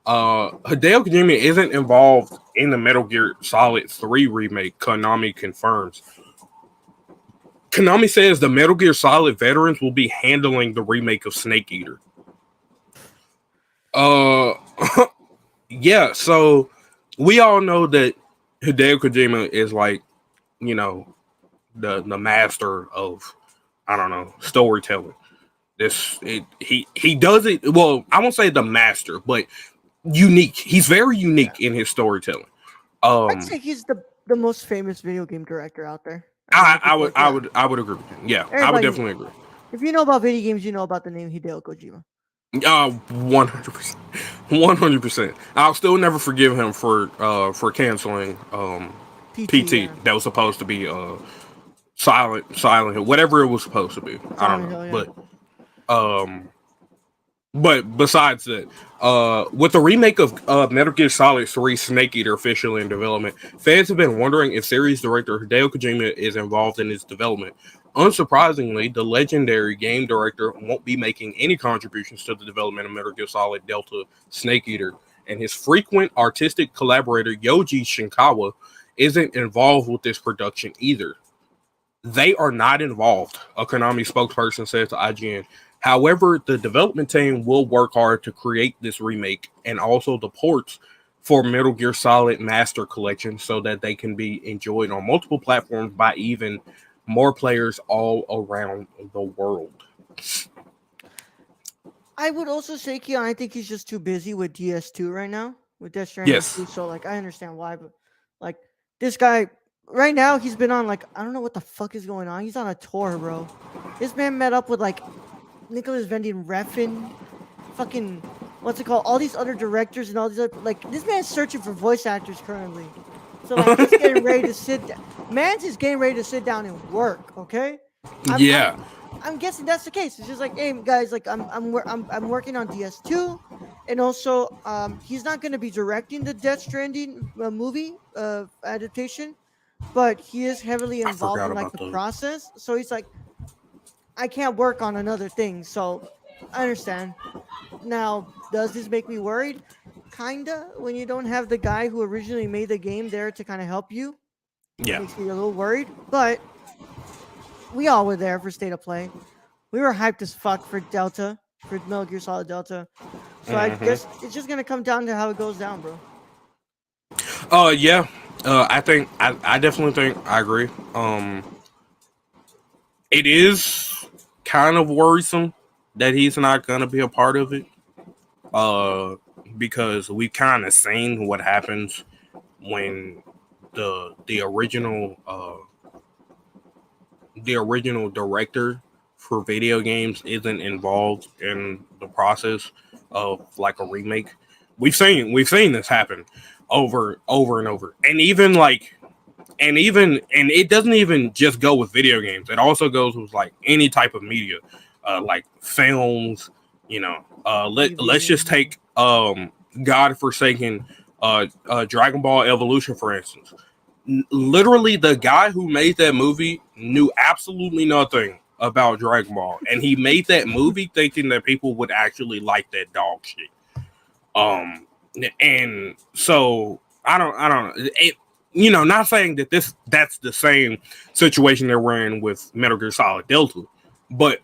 Hideo Kojima isn't involved in the Metal Gear Solid 3 remake, Konami confirms. Konami says the Metal Gear Solid veterans will be handling the remake of Snake Eater. Uh, yeah, so we all know that Hideo Kojima is like, you know, the master of, I don't know, storytelling. He does it well. I won't say the master, but unique. He's very unique Yeah. in his storytelling. I'd say he's the most famous video game director out there. I mean, I I, could I would say, I yeah. would I would agree with him. Yeah, I would Everybody, definitely agree. if you know about video games, you know about the name Hideo Kojima. 100%, 100%. I'll still never forgive him for canceling PT, PT yeah. that was supposed to be Silent Hill, whatever it was supposed to be. I don't Silent know, Hill, yeah. but besides that, with the remake of Metal Gear Solid 3 Snake Eater officially in development, fans have been wondering if series director Hideo Kojima is involved in its development. Unsurprisingly, the legendary game director won't be making any contributions to the development of Metal Gear Solid Delta Snake Eater, and his frequent artistic collaborator Yoji Shinkawa isn't involved with this production either. They are not involved, a Konami spokesperson said to IGN. However, the development team will work hard to create this remake and also the ports for Metal Gear Solid Master Collection so that they can be enjoyed on multiple platforms by even more players all around the world. I would also say, Keon, I think he's just too busy with DS2 right now, with Death Stranding Yes. 2. So, like, I understand why, but, like, this guy, right now, he's been on, like, I don't know what the fuck is going on. He's on a tour, bro. This man met up with, like, Nicholas Vending Refn, fucking, what's it called? All these other directors and all these other, like, this man's searching for voice actors currently. So, like, he's getting ready to man's just getting ready to sit down and work, okay? I'm, Yeah. I'm, I'm guessing that's the case. It's just like, hey guys, like I'm working on DS2, and also he's not going to be directing the Death Stranding movie adaptation, but he is heavily I involved forgot in like about the those. process. So he's like, I can't work on another thing. So I understand. Now, does this make me worried? Kinda. When you don't have the guy who originally made the game there to kind of help you, Yeah. makes me a little worried. But we all were there for State of Play. We were hyped as fuck for Delta, for Metal Gear Solid Delta. So I Mm-hmm. guess it's just gonna come down to how it goes down, bro. Yeah. I definitely think I agree. It is kind of worrisome that he's not gonna be a part of it. Uh, because we've kind of seen what happens when the original director for video games isn't involved in the process of like a remake. We've seen this happen over and over, and even like and it doesn't even just go with video games. It also goes with like any type of media, like films. Let's TV. just take God Forsaken, Dragon Ball Evolution for instance. Literally, the guy who made that movie knew absolutely nothing about Dragon Ball, and he made that movie thinking that people would actually like that dog shit. Um, and so I don't it, not saying that that's the same situation that we're in with Metal Gear Solid Delta, but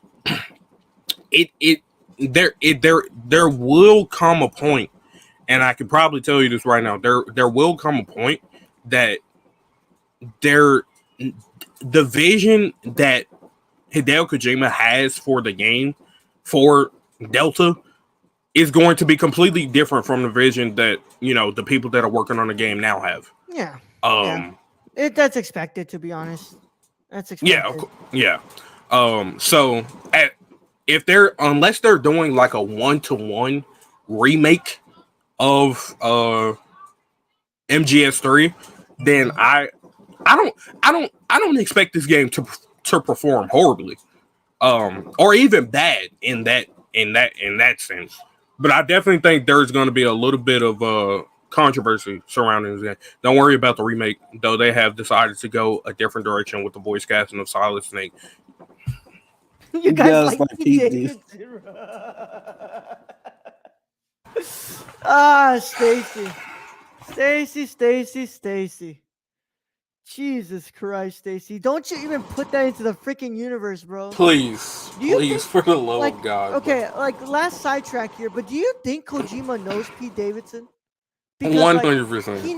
it there will come a point, and I can probably tell you this right now. There will come a point that there the vision that Hideo Kojima has for the game for Delta is going to be completely different from the vision that the people that are working on the game now have. Yeah. Yeah. Um, That's expected, to be honest. That's yeah, expected. yeah. So if unless they're doing like a 1-to-1 remake of MGS3, then I don't expect this game to perform horribly, or even bad in that sense. But I definitely think there's going to be a little bit of controversy surrounding this game. Don't worry about the remake, though. They have decided to go a different direction with the voice casting of Solid Snake. You guys Just like like Pete Pete did. Davidson. Ah, Stacy. Jesus Christ, Stacy. Don't you even put that into the freaking universe, bro. Please, Do you please, think, for the love like, of God. okay, like, last sidetrack here, but do you think Kojima knows Pete Davidson? Because, 100%. he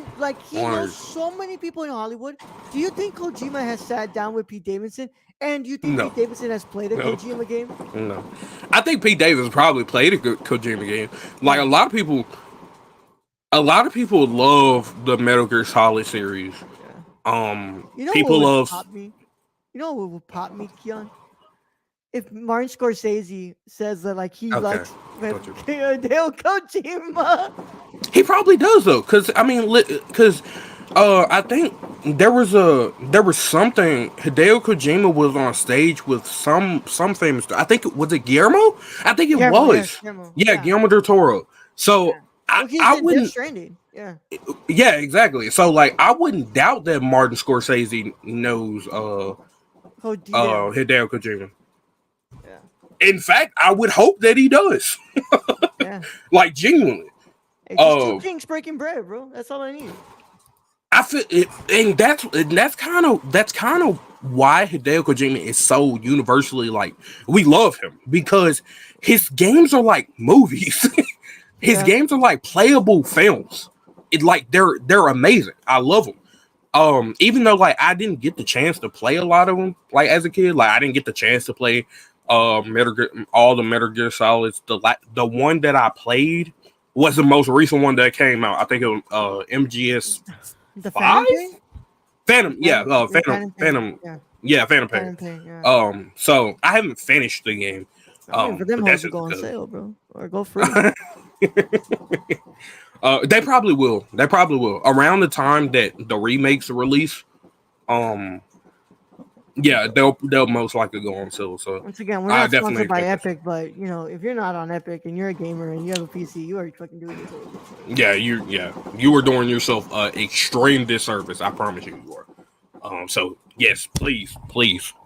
knows so many people in Hollywood. Do you think Kojima has sat down with Pete Davidson? And do you think No. Pete Davidson has played a No. Kojima game? No, I think Pete Davis probably played a good Kojima game. Like, a lot of people love the Metal Gear Solid series. Yeah. You know People what would love. pop me? You know what would pop me, Keyon? If Martin Scorsese says that, like, he Okay. likes Gotcha. Hideo Kojima. He probably does, though, because I think there was something. Hideo Kojima was on stage with some famous. I think was it Guillermo? I think it Guillermo, was. yes, Guillermo. Yeah, Guillermo del Toro. So Well, he's I in Death wouldn't. Stranding. Yeah. Yeah, exactly. So, like, I wouldn't doubt that Martin Scorsese knows Hideo. Hideo Kojima. Yeah. In fact, I would hope that he does. Yeah. Like, genuinely. Hey, just two kings breaking bread, bro. That's all I need. I feel it, and that's kind of why Hideo Kojima is so universally, like, we love him, because his games are like movies. His games are like playable films. They're amazing. I love them. Even though, like, I didn't get the chance to play a lot of them, like, as a kid, like, I didn't get the chance to play all the Metal Gear Solids. The one that I played was the most recent one that came out. I think it was MGS. The Phantom Pain? Phantom Pain. Yeah. So I haven't finished the game. For them but hoes to go on sale, bro, or go free. They probably will. Around the time that the remakes release. Yeah, they'll most likely go on sale. So once again, we're not sponsored by Epic, but if you're not on Epic and you're a gamer and you have a PC, you are fucking doing yourself. You were doing yourself extreme disservice. I promise you are. So yes, please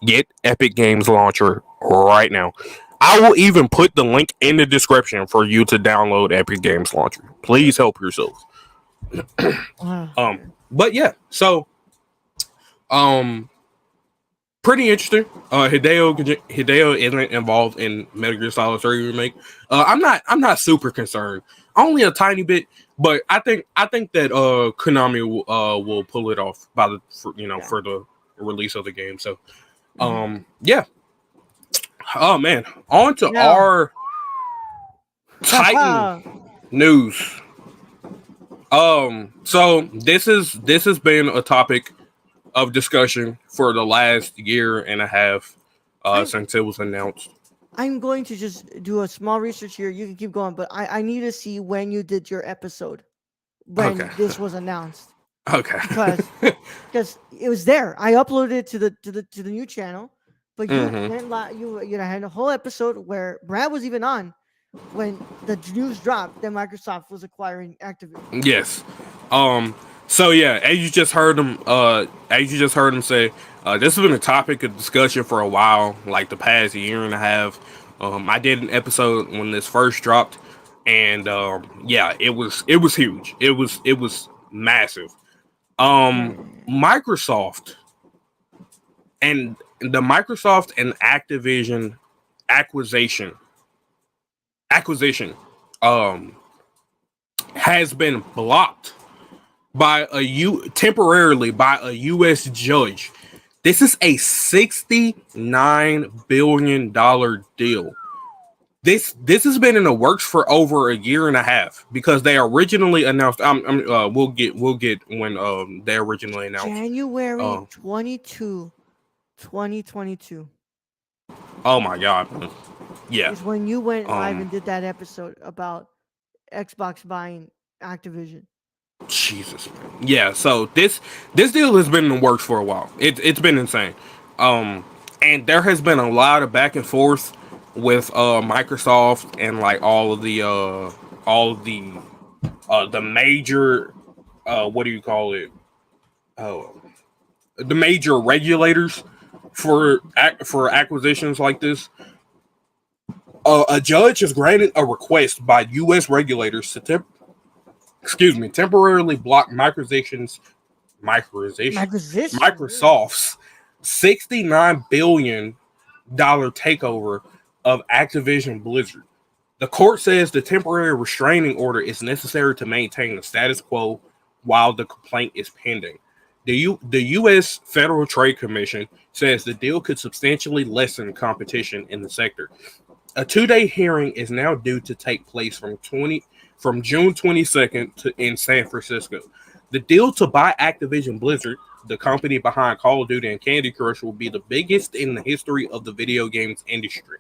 get Epic Games Launcher right now. I will even put the link in the description for you to download Epic Games Launcher. Please help yourselves. But yeah, so pretty interesting. Hideo isn't involved in Metal Gear Solid 3 remake. I'm not super concerned. Only a tiny bit, but I think that Konami will pull it off for the release of the game. So yeah. Oh man, on to our Titan news. So this has been a topic of discussion for the last year and a half since it was announced. I'm going to just do a small research here. You can keep going, but I need to see when you did your episode when this was announced. Okay. Because it was there. I uploaded it to the new channel, but you had a whole episode where Brad was even on when the news dropped that Microsoft was acquiring Activision. Yes. So yeah, as you just heard him say, this has been a topic of discussion for a while, like the past year and a half. I did an episode when this first dropped, and yeah, it was huge. It was massive. Microsoft and the Microsoft and Activision acquisition has been blocked temporarily by a U.S. judge. This is a $69 billion deal. This has been in the works for over a year and a half because they originally announced. We'll get when they originally announced. January 22, 2022 Oh my god, yeah. is when you went live Um, and did that episode about Xbox buying Activision. Jesus, man. Yeah. So this deal has been in the works for a while. It's been insane. Um, and there has been a lot of back and forth with Microsoft and like all of the major what do you call it? Oh, the major regulators for acquisitions like this. A judge has granted a request by U.S. regulators to temporarily block Acquisition, yeah. Microsoft's $69 billion takeover of Activision Blizzard. The court says the temporary restraining order is necessary to maintain the status quo while the complaint is pending. The U.S. Federal Trade Commission says the deal could substantially lessen competition in the sector. A 2-day hearing is now due to take place from June 22nd in San Francisco. The deal to buy Activision Blizzard, the company behind Call of Duty and Candy Crush, will be the biggest in the history of the video games industry.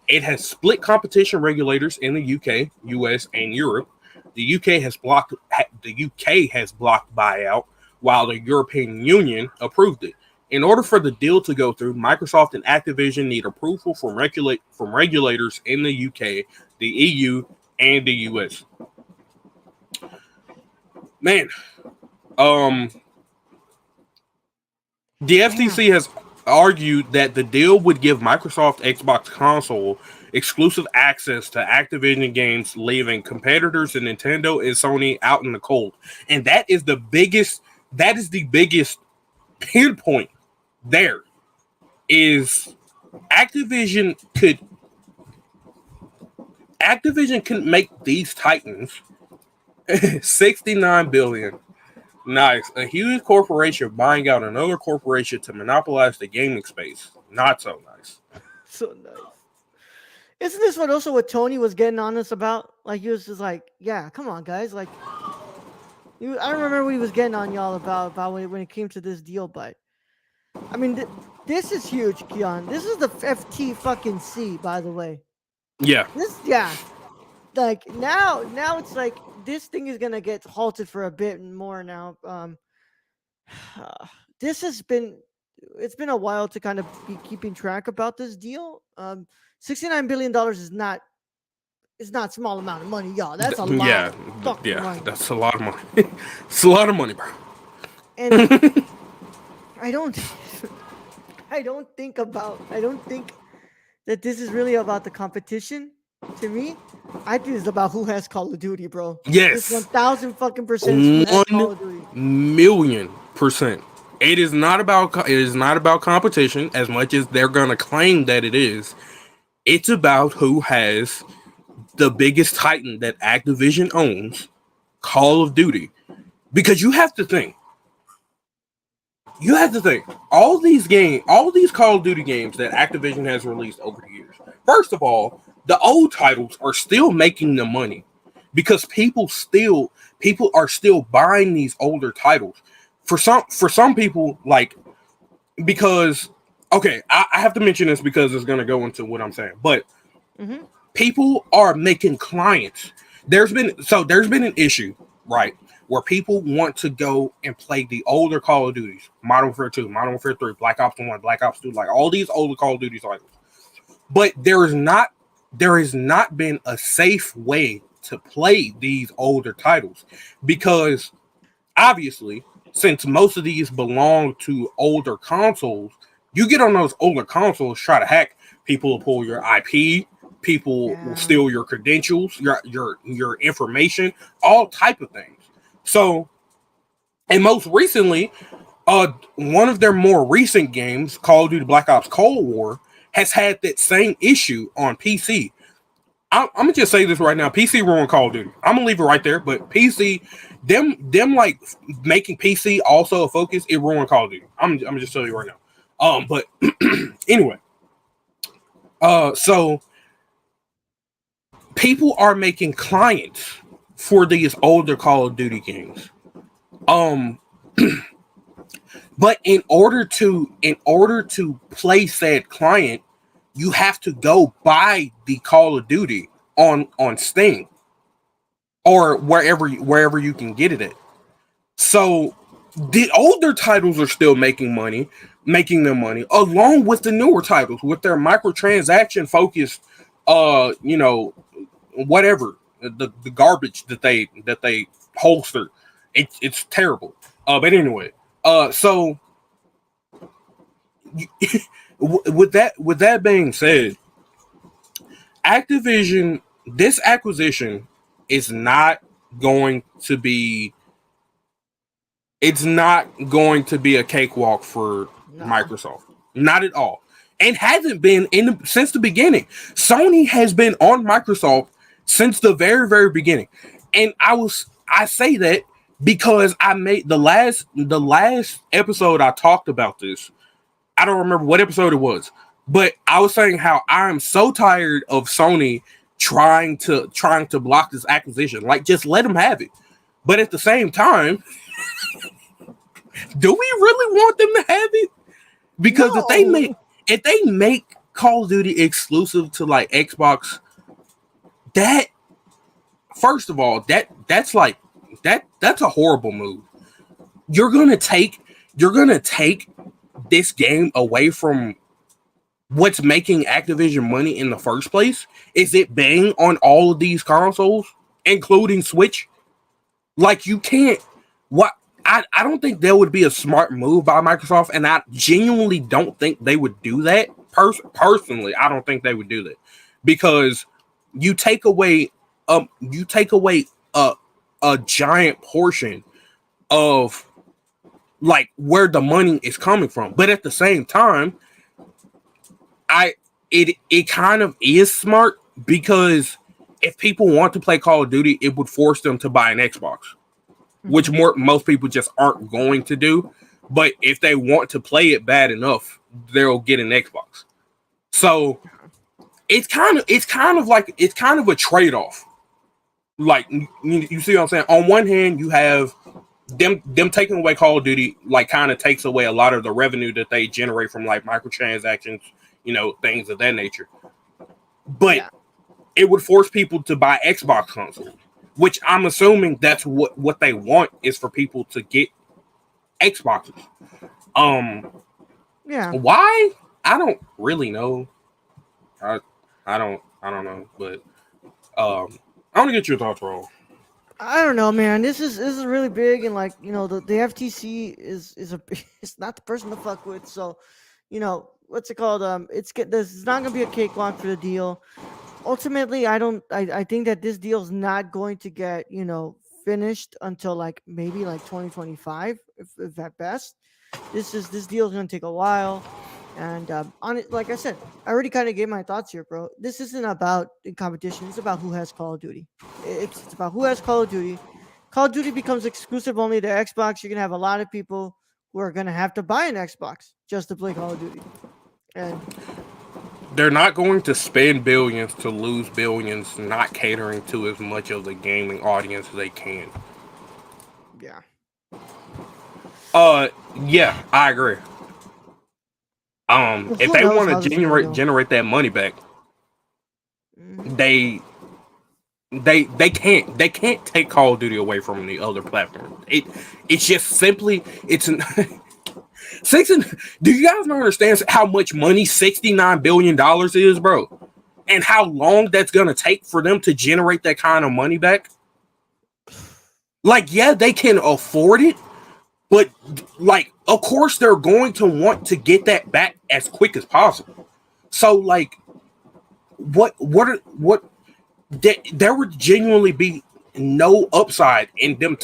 It has split competition regulators in the UK, US, and Europe. The UK has blocked buyout, while the European Union approved it. In order for the deal to go through, Microsoft and Activision need approval from regulators in the UK, the EU, and the US. Man, the FTC has argued that the deal would give Microsoft Xbox console exclusive access to Activision games, leaving competitors in Nintendo and Sony out in the cold. And that is the biggest pinpoint there is Activision can make these titans 69 billion. Nice. A huge corporation buying out another corporation to monopolize the gaming space. Not so nice. So nice. Isn't this what Tony was getting on us about? Like he was just like, yeah, come on, guys. Like, I remember what he was getting on y'all about when it came to this deal. But I mean, this is huge, Keyon. This is the FT fucking C, by the way. Yeah. Like now it's like this thing is gonna get halted for a bit more now. It's been a while to kind of be keeping track about this deal. $69 billion is not small amount of money, y'all. That's a lot. Yeah, that's a lot of money. It's a lot of money, bro. And I don't think that this is really about the competition. To me, I think it's about who has Call of Duty, bro. Yes, 1,000 fucking percent. 1,000,000%. It is not about competition as much as they're gonna claim that it is. It's about who has the biggest titan that Activision owns, Call of Duty. Because you have to think, all these Call of Duty games that Activision has released over the years. First of all, the old titles are still making the money because people are still buying these older titles. For some people, like, because okay, I have to mention this because it's going to go into what I'm saying, but people are making clients. There's been an issue, right, where people want to go and play the older Call of Duties, Modern Warfare 2, Modern Warfare 3, Black Ops 1, Black Ops 2, like all these older Call of Duty titles. But there has not been a safe way to play these older titles because obviously, since most of these belong to older consoles, you get on those older consoles, try to hack, people will pull your IP, people will steal your credentials, your information, all type of things. So, and most recently, one of their more recent games, Call of Duty Black Ops Cold War, has had that same issue on PC. I'm gonna just say this right now: PC ruined Call of Duty. I'm gonna leave it right there. But PC, them like making PC also a focus, it ruined Call of Duty. I'm gonna just tell you right now. But anyway, so people are making clients for these older Call of Duty games. Um, but in order to play said client, you have to go buy the Call of Duty on Steam or wherever you can get it at. So the older titles are still making them money, along with the newer titles with their microtransaction focused, you know, whatever the garbage that they holster. It's terrible. But anyway, so with that being said, Activision, this acquisition is not going to be it's not going to be a cakewalk for No. Microsoft. Not at all. And hasn't been since the beginning. Sony has been on Microsoft since the very, very beginning. And I say that because I made the last episode I talked about this. I don't remember what episode it was, but I was saying how I'm so tired of Sony trying to block this acquisition. Like, just let them have it. But at the same time, do we really want them to have it? Because if they make Call of Duty exclusive to like Xbox, that first of all, that's a horrible move. You're gonna take this game away from what's making Activision money in the first place. Is it being on all of these consoles, including Switch? Like, you can't. What I don't think that would be a smart move by Microsoft, and I genuinely don't think they would do that. Personally, I don't think they would do that because you take away a giant portion of like where the money is coming from. But at the same time, it kind of is smart because if people want to play Call of Duty, it would force them to buy an Xbox, which most people just aren't going to do. But if they want to play it bad enough, they'll get an Xbox. So it's kind of a trade-off. Like, you see what I'm saying? On one hand, you have them taking away Call of Duty, like, kind of takes away a lot of the revenue that they generate from like microtransactions, things of that nature. But it would force people to buy Xbox consoles, which I'm assuming that's what they want, is for people to get Xboxes. Why? I don't really know. I don't know, but I want to get your thoughts, Raul. I don't know, man. This is really big, and like the FTC is it's not the person to fuck with. So, what's it called? This is not gonna be a cakewalk for the deal. Ultimately, I think that this deal is not going to get finished until like maybe like 2025, if at best. This deal is gonna take a while. And on it, like I said, I already kind of gave my thoughts here, bro. This isn't about the competition. It's about who has Call of Duty. It's about who has Call of Duty. Call of Duty becomes exclusive only to Xbox. You're gonna have a lot of people who are gonna have to buy an Xbox just to play Call of Duty. And they're not going to spend billions to lose billions, not catering to as much of the gaming audience as they can. Yeah. Yeah, I agree. If they want to generate that money back, they can't take Call of Duty away from the other platforms. It's just simply do you guys not understand how much money $69 billion is, bro? And how long that's gonna take for them to generate that kind of money back? Like, yeah, they can afford it, but like, of course, they're going to want to get that back as quick as possible. So, like, there would genuinely be no upside in them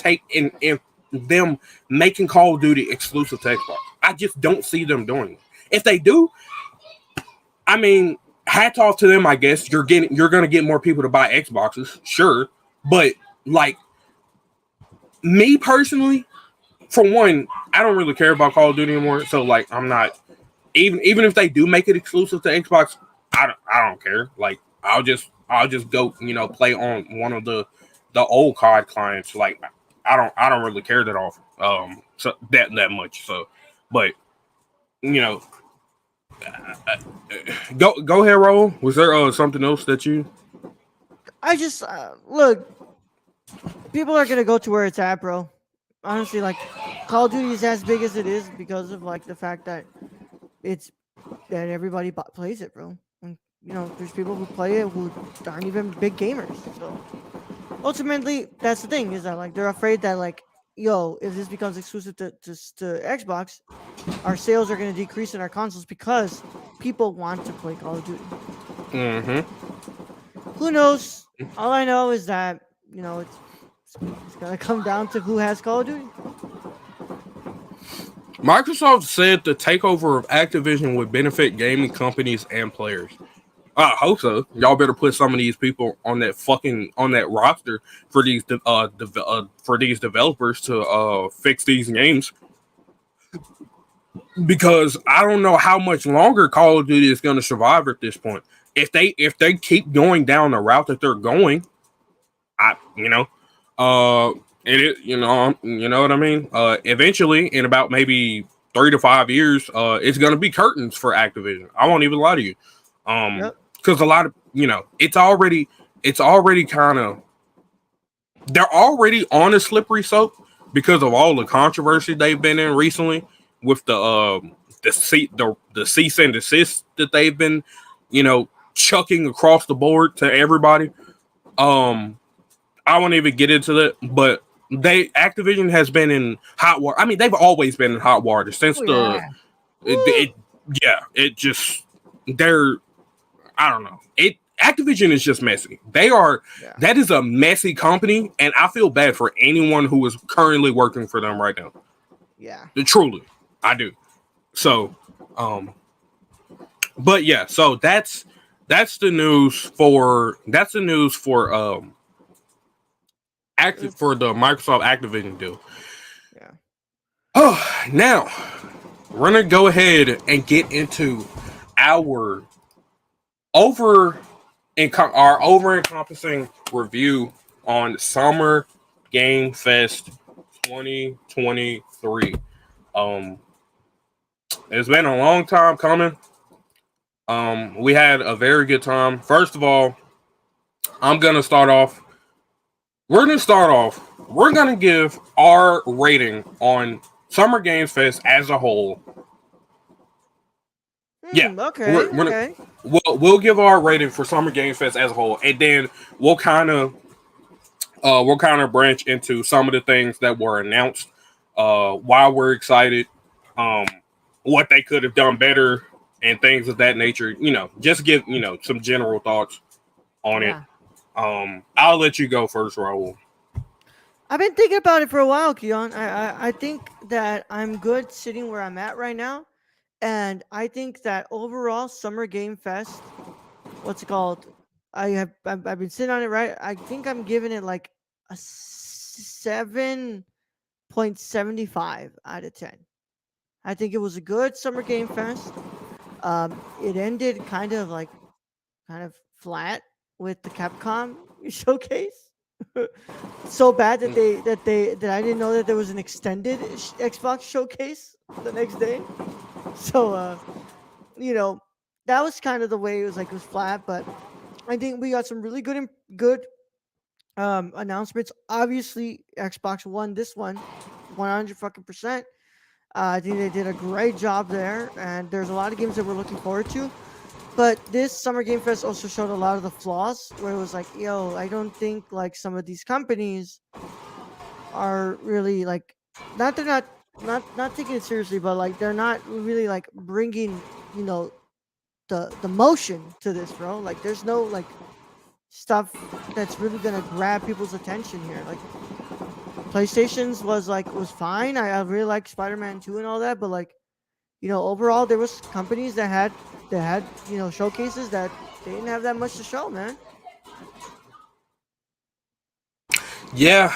making Call of Duty exclusive to Xbox. I just don't see them doing it. If they do, I mean, hats off to them. I guess you're gonna get more people to buy Xboxes, sure, but like, me personally, for one, I don't really care about Call of Duty anymore. So like, I'm not even if they do make it exclusive to Xbox, I don't care. Like, I'll just I'll just go, play on one of the old COD clients. Like I don't really care that often, so that much. So, but you know, go ahead, Raul. Was there something else that you? I just look. People are gonna go to where it's at, bro. Honestly, like Call of Duty is as big as it is because of like the fact that it's that everybody plays it, bro. And there's people who play it who aren't even big gamers. So ultimately, that's the thing is that like they're afraid that like, yo, if this becomes exclusive to Xbox, our sales are going to decrease in our consoles because people want to play Call of Duty. Mm-hmm. Who knows? All I know is that it's going to come down to who has Call of Duty. Microsoft said the takeover of Activision would benefit gaming companies and players. I hope so. Y'all better put some of these people on that roster for these developers to fix these games, because I don't know how much longer Call of Duty is going to survive at this point. If they keep going down the route that they're going, I you know, uh, you know what I mean. Eventually, in about maybe 3 to 5 years, it's going to be curtains for Activision. I won't even lie to you, Yep. because a lot of it's already kind of, they're already on a slippery slope because of all the controversy they've been in recently with the cease and desist that they've been, chucking across the board to everybody. Um, I won't even get into that, but Activision has been in hot water. I mean, they've always been in hot water since Oh yeah. it yeah, it just, they're, I don't know. Activision is just messy. Yeah. That is a messy company, and I feel bad for anyone who is currently working for them right now. Yeah. Truly, I do. So, but yeah, so that's the news for active It's for the Microsoft Activision deal. yeah. Oh, now we're gonna go ahead and get into our over our over encompassing review on Summer Game Fest 2023. Um, it's been a long time coming. We had a very good time. First of all, I'm gonna start off. We're gonna start off. We're gonna give our rating on Summer Games Fest as a whole. Yeah, Okay. we're Okay. we'll give our rating for Summer Games Fest as a whole, and then we'll kind of branch into some of the things that were announced, why we're excited, um, what they could have done better, and things of that nature. Just give some general thoughts on it. Yeah. I'll let you go first, Raul. I've been thinking about it for a while, Keon. I think that I'm good sitting where I'm at right now. And I think that overall, Summer Game Fest, what's it called? I've been sitting on it, right? I think I'm giving it like a 7.75 out of 10. I think it was a good Summer Game Fest. It ended kind of flat with the Capcom showcase. So bad that I didn't know that there was an extended Xbox showcase the next day. So you know, that was kind of the way it was flat, but I think we got some really good announcements. Obviously, Xbox won this one 100 fucking percent. I think they did a great job there, and there's a lot of games that we're looking forward to. But this Summer Game Fest also showed a lot of the flaws, where it was like, yo, I don't think like some of these companies are really like, not they're not taking it seriously, but like they're not really like bringing the motion to this, bro. Like there's no like stuff that's really gonna grab people's attention here. Like PlayStation's was fine. I really like Spider-Man 2 and all that, but like overall there was companies that had showcases that they didn't have that much to show, man. Yeah.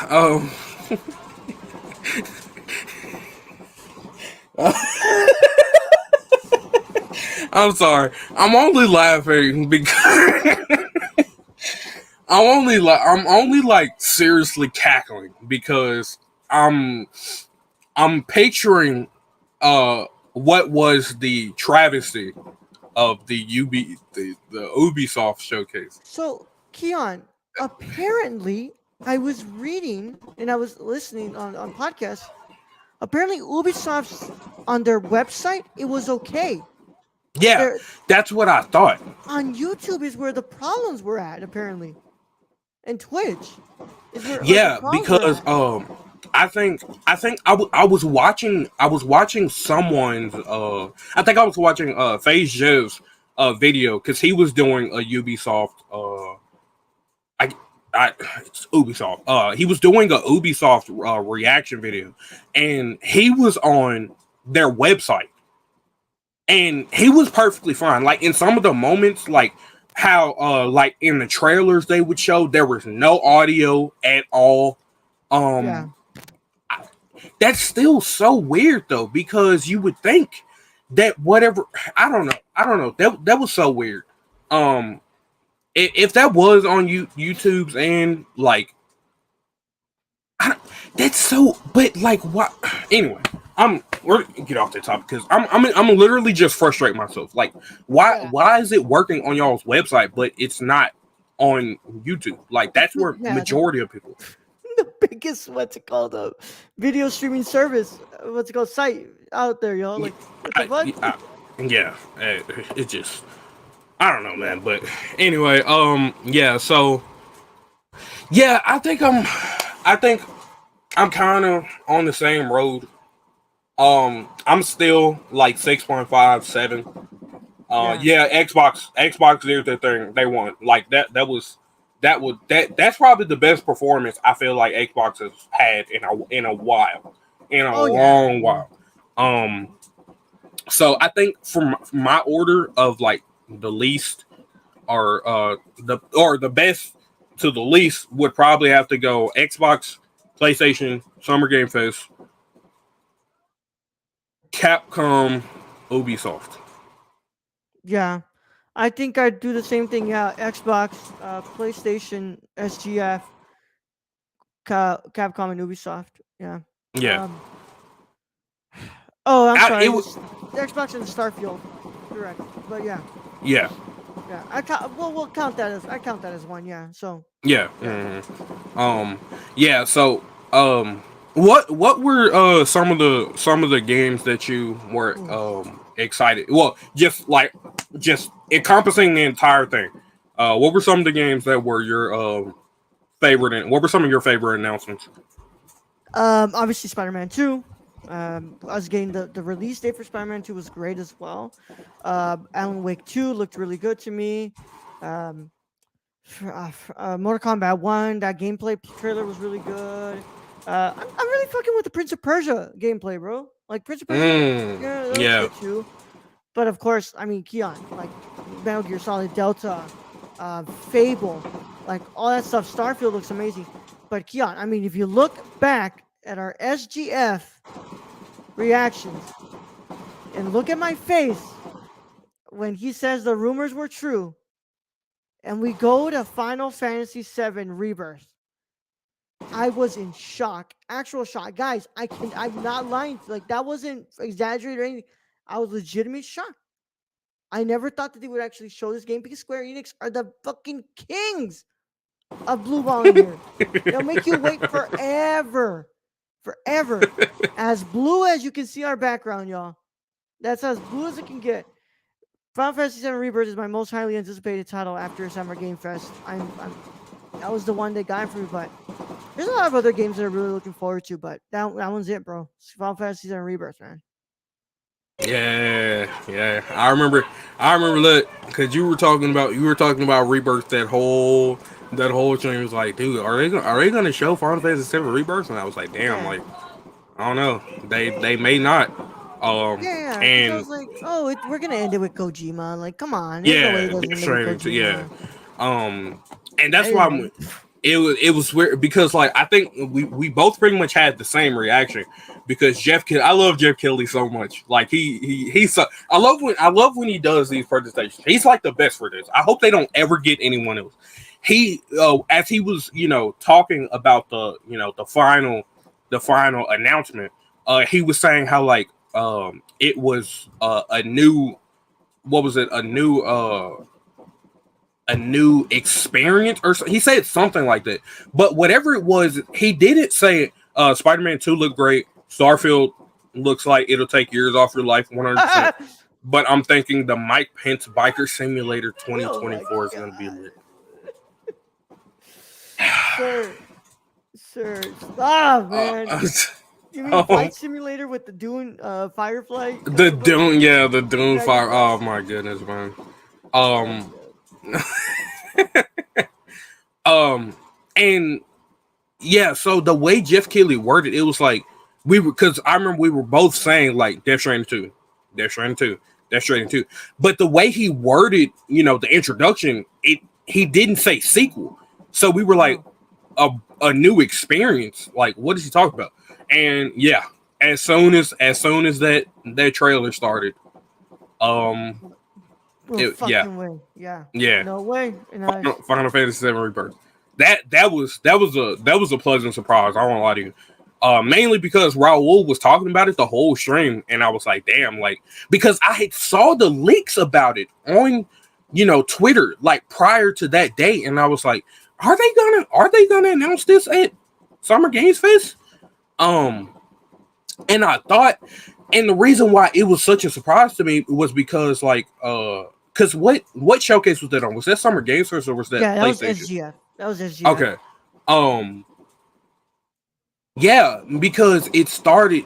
I'm sorry. I'm only laughing because I'm only like seriously cackling because I'm I'm picturing what was the travesty of the Ubisoft showcase. So, Keon, apparently, I was reading and I was listening on podcasts. Apparently, Ubisoft's on their website, it was okay. Yeah, They're that's what I thought. on YouTube is where the problems were at, apparently, and Twitch is where like the Yeah, problems were because at. I was watching someone's I think I was watching FaZe Jev's video because he was doing a Ubisoft I it's Ubisoft he was doing a Ubisoft reaction video, and he was on their website, and he was perfectly fine. Like in some of the moments, like how like in the trailers they would show there was no audio at all. Yeah, um that's still so weird though, because you would think that whatever, I don't know, that was so weird. um if that was on YouTube's, and like I, that's so, but like what? Anyway, we're gonna get off the topic because I'm literally just frustrating myself. Like, yeah, why is it working on y'all's website but it's not on YouTube? Like, that's where yeah. majority of people. The biggest what's it called video streaming service, what's it called, site out there, yo. Like, what the fuck? Yeah, it just, I don't know, man. But anyway, yeah. So yeah, I think I'm kind of on the same road. I'm still like 6.57. Yeah. Yeah, Xbox did their thing. They won. Like that's probably the best performance I feel like Xbox has had in a while, in a Oh yeah, long yeah. while. So I think from my order of like the least or the best to the least would probably have to go Xbox, PlayStation, Summer Game Fest, Capcom, Ubisoft. Yeah. I think I'd do the same thing. Yeah, Xbox, PlayStation, SGF, Capcom, and Ubisoft. Yeah. Yeah, Um. Oh, I'm it sorry. would. The Xbox and the Starfield. Correct. But yeah, Yeah, yeah. We'll count that as, I count that as one. Yeah. So yeah. yeah. Yeah. So, what were some of the games that you were Ooh. excited? Well, just encompassing the entire thing. What were some of the games that were your favorite? And what were some of your favorite announcements? Obviously Spider-Man 2. Us getting the release date for Spider-Man 2 was great as well. Alan Wake 2 looked really good to me. Um, Mortal Kombat 1, that gameplay trailer was really good. I'm really fucking with the Prince of Persia gameplay, bro. Like Prince of Persia, yeah, that looks Yeah, good too. But of course, I mean, Keon, like Metal Gear Solid Delta, Fable, like all that stuff. Starfield looks amazing. But Keon, I mean, if you look back at our SGF reactions and look at my face when he says the rumors were true, and we go to Final Fantasy VII Rebirth, I was in shock, actual shock, guys. I'm not lying. Like that wasn't exaggerated or anything. I was legitimately shocked. I never thought that they would actually show this game because Square Enix are the fucking kings of blue balling here. They'll make you wait forever. Forever. As blue as you can see our background, y'all. That's as blue as it can get. Final Fantasy VII Rebirth is my most highly anticipated title after Summer Game Fest. That was the one that got for me, but there's a lot of other games that I'm really looking forward to, but that one's it, bro. Final Fantasy VII Rebirth, man. yeah. I remember that because you were talking about Rebirth, that whole thing was like, dude, are they gonna show Final Fantasy VII Rebirth? And I was like, damn, Yeah. like I don't know, they may not. Yeah, because I And was like, oh, we're gonna end it with Kojima. Like, come on, there's no way it yeah, doesn't end it with straight into, yeah. Kojima. Um, and that's why Anyway, it was weird because like I think we both pretty much had the same reaction because I love Jeff Kelly so much. Like he's so, I love when he does these presentations. He's like the best for this. I hope they don't ever get anyone else. he as he was talking about the final announcement, he was saying how like it was a new, what was it, a new experience, or he said something like that. But whatever it was, he didn't say Spider-Man 2 looked great. Starfield looks like it'll take years off your life 100%. But I'm thinking the Mike Pence Biker Simulator Oh my 2024 is going to be god. lit. Sir, stop, man. You mean Oh, Flight Simulator with the Dune Firefly the capability? Dune, yeah, the Dune Dragon Fire. Oh Quest? my goodness, man. Oh Um, god. and yeah, so the way Jeff Keighley worded it was like we were, because I remember we were both saying like Death Stranding 2, Death Stranding 2, Death Stranding 2. But the way he worded, the introduction, he didn't say sequel. So we were like No. a new experience. Like, what is he talking about? And yeah, as soon as that trailer started, um, No yeah, fucking way. Yeah. yeah, No way. And Final Fantasy 7 Rebirth. That was a pleasant surprise. I won't lie to you. Mainly because Raul was talking about it the whole stream, and I was like, damn, like, because I had saw the leaks about it on, Twitter, like prior to that date, and I was like, are they gonna announce this at Summer Games Fest? And I thought, and the reason why it was such a surprise to me was because like because what showcase was that on? Was that Summer Games Fest or was that yeah, that was PlayStation? SGF. That was SGF. Okay. Um yeah, because it started,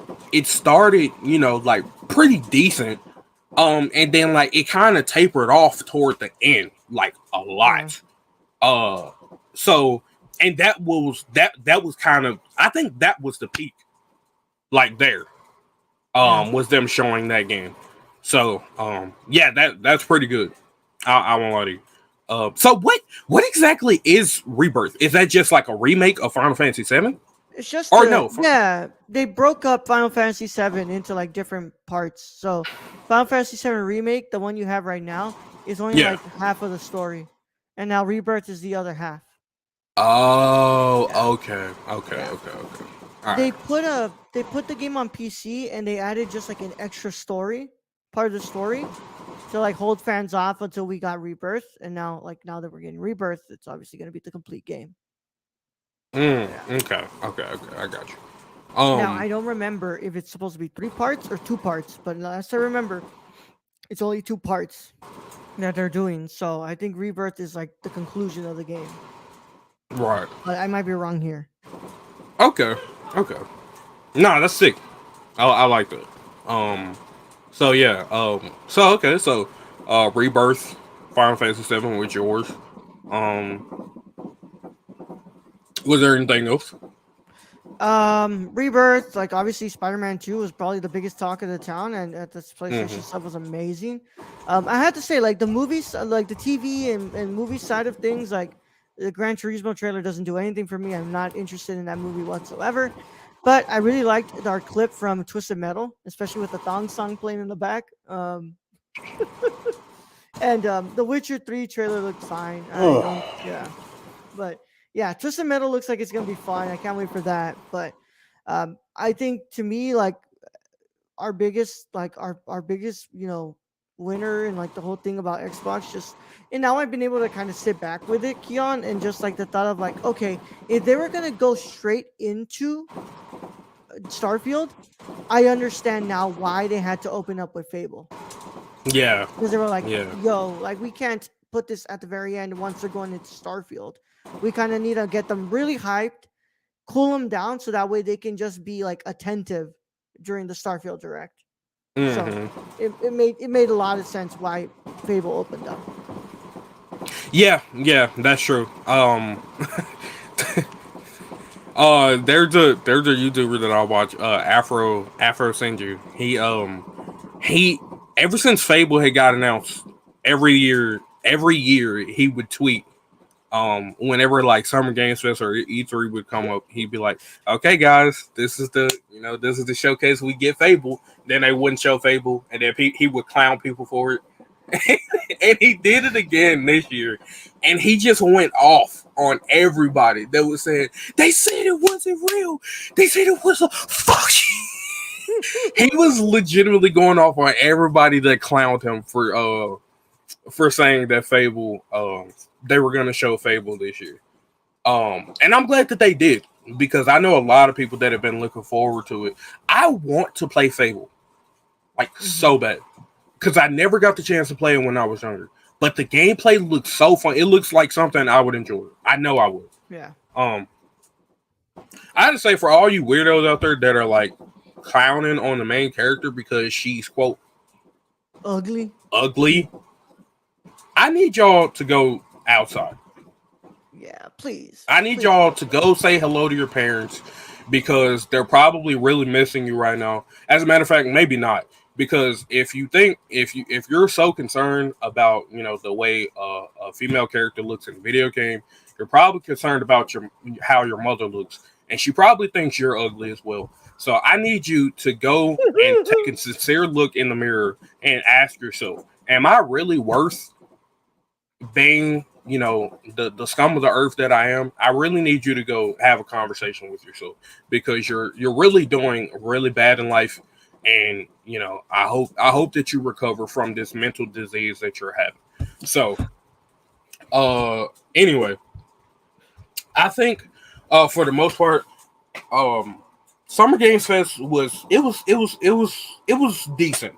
like pretty decent. And then like it kind of tapered off toward the end, like a Yeah. lot. Uh so and that was kind of, I think that was the peak, like there. Yeah. Was them showing that game. So yeah, that's pretty good. I won't lie to you. So what exactly is Rebirth? Is that just like a remake of Final Fantasy VII? It's just Or no? yeah, they broke up Final Fantasy VII into like different parts. So Final Fantasy VII Remake, the one you have right now, is only Yeah. like half of the story. And now Rebirth is the other half. Oh, Yeah. okay, okay, Yeah. okay, okay. All right. They put the game on PC and they added just like an extra story, part of the story, to like hold fans off until we got Rebirth. And now that we're getting Rebirth, it's obviously gonna be the complete game. Yeah. Okay, okay, okay. I got you. Now Um, I don't remember if it's supposed to be 3 parts or 2 parts, but last I remember, it's only 2 parts that they're doing. So I think Rebirth is like the conclusion of the game. right. But I might be wrong here. Okay, okay. Nah, that's sick. I like that. Um, so yeah. So okay. So, Rebirth, Final Fantasy VII was yours. Um, was there anything else? Rebirth, like obviously Spider-Man 2 was probably the biggest talk of the town, and at this PlayStation Mm-hmm. stuff was amazing. I had to say, like the movies, like the TV and movie side of things, like the Gran Turismo trailer doesn't do anything for me. I'm not interested in that movie whatsoever. But I really liked our clip from Twisted Metal, especially with the thong song playing in the back. And the Witcher 3 trailer looked fine. I don't, yeah. But yeah, Twisted Metal looks like it's gonna be fun. I can't wait for that. But I think to me, like our biggest, winner and like the whole thing about Xbox, just and now I've been able to kind of sit back with it, Keon, and just like the thought of like, okay, if they were gonna go straight into Starfield, I understand now why they had to open up with Fable. Yeah, Because they were like, yeah. yo, like we can't put this at the very end once they're going into Starfield. We kind of need to get them really hyped, cool them down so that way they can just be like attentive during the Starfield Direct. So Mm-hmm. it made a lot of sense why Fable opened up. Yeah, yeah. That's true. There's a YouTuber that I watch, Afro Senju. He ever since Fable had got announced, every year he would tweet. Whenever like Summer Games Fest or E3 would come up, he'd be like, "Okay, guys, this is the showcase we get Fable." Then they wouldn't show Fable, and then he would clown people for it. And he did it again this year, and he just went off on everybody that was saying they said it wasn't real. They said it was a fuck. He was legitimately going off on everybody that clowned him for saying that Fable they were gonna show Fable this year. And I'm glad that they did because I know a lot of people that have been looking forward to it. I want to play Fable like so bad because I never got the chance to play it when I was younger. But the gameplay looks so fun. It looks like something I would enjoy. I know I would. Yeah. I had to say for all you weirdos out there that are like clowning on the main character because she's quote ugly. I need y'all to go outside. Yeah, please. I need Please. y'all to go say hello to your parents because they're probably really missing you right now. As a matter of fact, maybe not. Because if you're so concerned about the way a female character looks in a video game, you're probably concerned about how your mother looks, and she probably thinks you're ugly as well. So I need you to go and take a sincere look in the mirror and ask yourself, am I really worth being the scum of the earth that I am? I really need you to go have a conversation with yourself because you're really doing really bad in life. And I hope that you recover from this mental disease that you're having. So, anyway, I think, for the most part, Summer Games Fest was decent.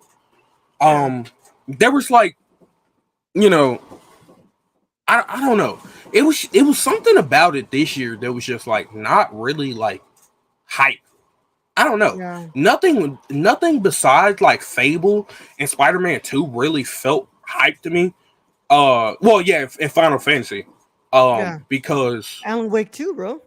There was like, I don't know. It was something about it this year that was just like not really like hype. I don't know. Yeah. Nothing besides like Fable and Spider-Man 2 really felt hype to me. Well, yeah, in Final Fantasy. Because Alan Wake 2, bro.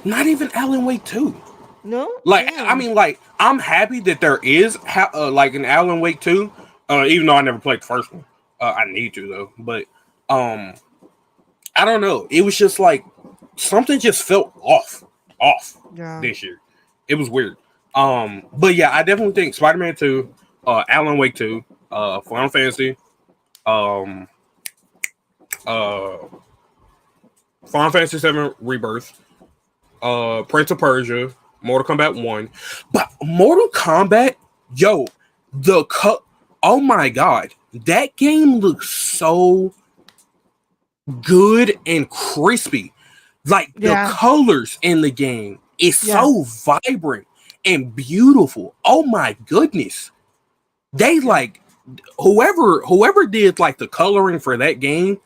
not even Alan Wake 2. No? Like, Damn. I mean, like, I'm happy that there is like an Alan Wake 2, even though I never played the first one. I need to though. But I don't know. It was just like something just felt off this year. It was weird. But yeah, I definitely think Spider-Man 2, Alan Wake 2, Final Fantasy, Final Fantasy 7 Rebirth, Prince of Persia, Mortal Kombat 1. But Mortal Kombat, oh my god, that game looks so good and crispy. Like the colors in the game is so vibrant and beautiful. Oh my goodness. They like whoever did like the coloring for that game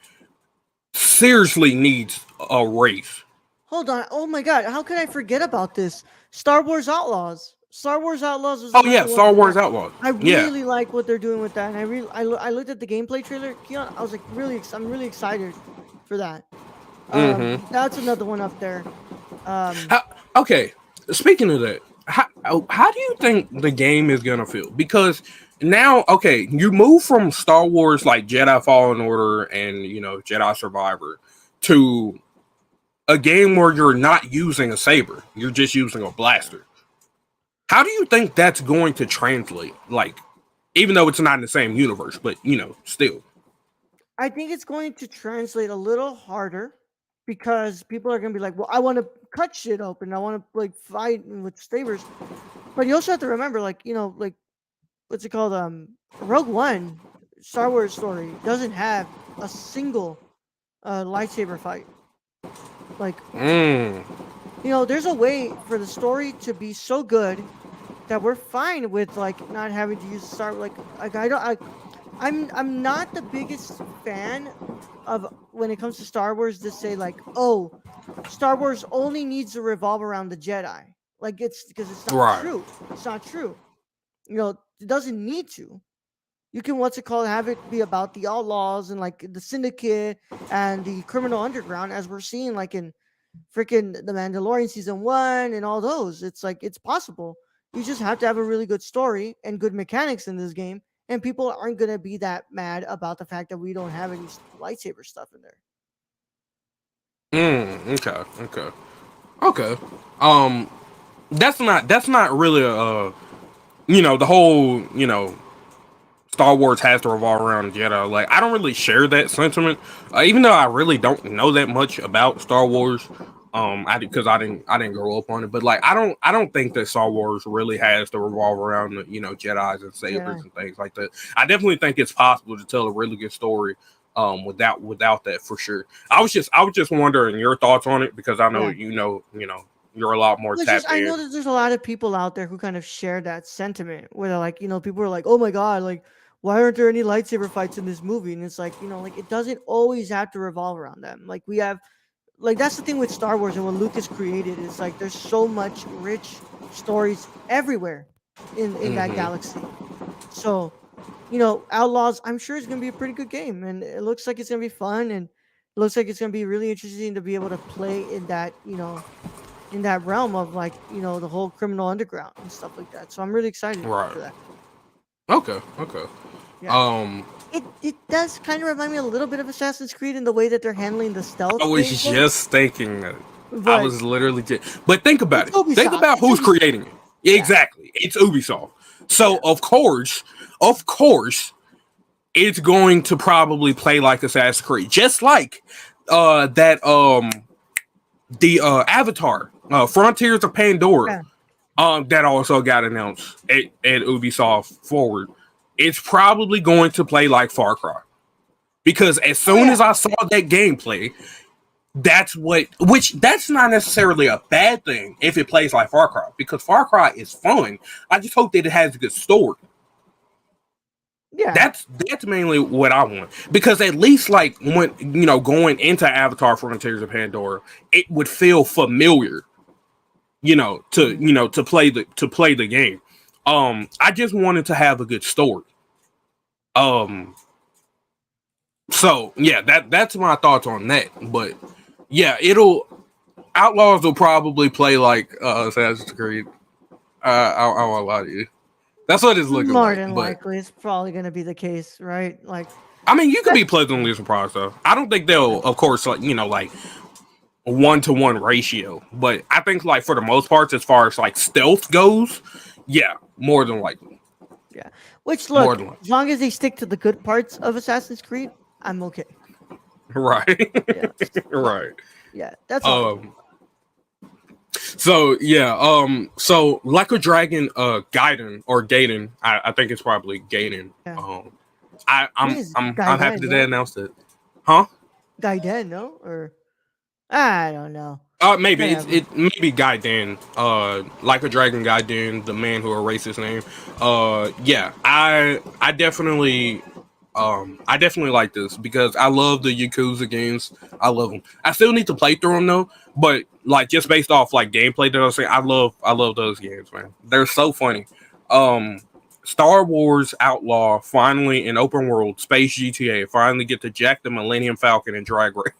seriously needs a raise. Hold on. Oh my god, how could I forget about this? Star Wars Outlaws. Star Wars Outlaws was Star Wars Outlaws. I really like what they're doing with that, and I looked at the gameplay trailer, Keyon. I was like, I'm really excited for that. That's another one up there. Okay, speaking of that, how do you think the game is gonna feel? Because now, okay, you move from Star Wars like Jedi Fallen Order and Jedi Survivor to a game where you're not using a saber, you're just using a blaster. How do you think that's going to translate? Like, even though it's not in the same universe, but still. I think it's going to translate a little harder because people are going to be like, well, I want to cut shit open. I want to like fight with sabers. But you also have to remember, like, like, what's it called? Rogue One, Star Wars story doesn't have a single lightsaber fight. Like, there's a way for the story to be so good that we're fine with like not having to use Star. Like I'm not the biggest fan of when it comes to Star Wars to say like, oh, Star Wars only needs to revolve around the Jedi. Like it's because it's not true. It's not true. It doesn't need to. You can have it be about the outlaws and like the syndicate and the criminal underground as we're seeing like in freaking The Mandalorian season 1 and all those. It's like it's possible. You just have to have a really good story and good mechanics in this game, and people aren't gonna be that mad about the fact that we don't have any lightsaber stuff in there. Okay. That's not really the whole Star Wars has to revolve around Jedi. Like, I don't really share that sentiment, even though I really don't know that much about Star Wars. Because I didn't grow up on it, but like, I don't think that Star Wars really has to revolve around Jedi's and sabers Yeah, and things like that. I definitely think it's possible to tell a really good story, without that for sure. I was just wondering your thoughts on it because I know yeah. you're a lot more Well, it's just tapped I know in. that there's a lot of people out there who kind of share that sentiment where they're like, people are like, "Oh my god, like why aren't there any lightsaber fights in this movie?" And it's like, like it doesn't always have to revolve around them. Like we have like that's the thing with Star Wars and what Lucas created is like there's so much rich stories everywhere in that Hmm. galaxy. So, Outlaws, I'm sure it's going to be a pretty good game and it looks like it's going to be fun and it looks like it's going to be really interesting to be able to play in that, in that realm of like the whole criminal underground and stuff like that. So I'm really excited Right. for that. Okay. Okay. Yeah, Um, it does kind of remind me a little bit of Assassin's Creed in the way that they're handling the I stealth was gameplay, just thinking that. I but was literally just, but think about it's it. Think Ubisoft. about It's who's Ubisoft. creating it. Yeah, Exactly. It's Ubisoft. So yeah, of course, it's going to probably play like Assassin's Creed, just like that the Avatar, Frontiers of Pandora, yeah. that also got announced at Ubisoft Forward. It's probably going to play like Far Cry because as Oh soon yeah, as I saw that gameplay, that's not necessarily a bad thing if it plays like Far Cry because Far Cry is fun. I just hope that it has a good story. yeah. That's mainly what I want because at least like when going into Avatar Frontiers of Pandora, it would feel familiar, to Mhm. to play the game. I just wanted to have a good story. Um, so yeah, that's my thoughts on that. But yeah, it'll Outlaws will probably play like Assassin's Creed. I won't lie to you. That's what it's looking More like. than But likely, it's probably going to be the case, right? Like, I mean, you could be yeah, pleasantly surprised though. I don't think they'll, of course, like like a 1-to-1 ratio, but I think like for the most part, as far as like stealth goes, yeah, more than likely, yeah. Which more look, than likely, as long as they stick to the good parts of Assassin's Creed, I'm okay. right, Yeah, but right. yeah, that's all I care Um, about. so yeah, so like a dragon, Gaiden or Gaiden, I think it's probably Gaiden. Yeah, I think it's I'm happy Gaiden, that they no? announced it, huh? Gaiden, no? Or I don't know. Maybe Whatever. it maybe Gaiden, like a dragon Gaiden, the man who erased his name. Yeah, I definitely like this because I love the Yakuza games. I love them. I still need to play through them though, but like just based off like gameplay that I was saying, I love those games, man. They're so funny. Um, Star Wars Outlaw finally in open world space GTA finally get to jack the Millennium Falcon and drag race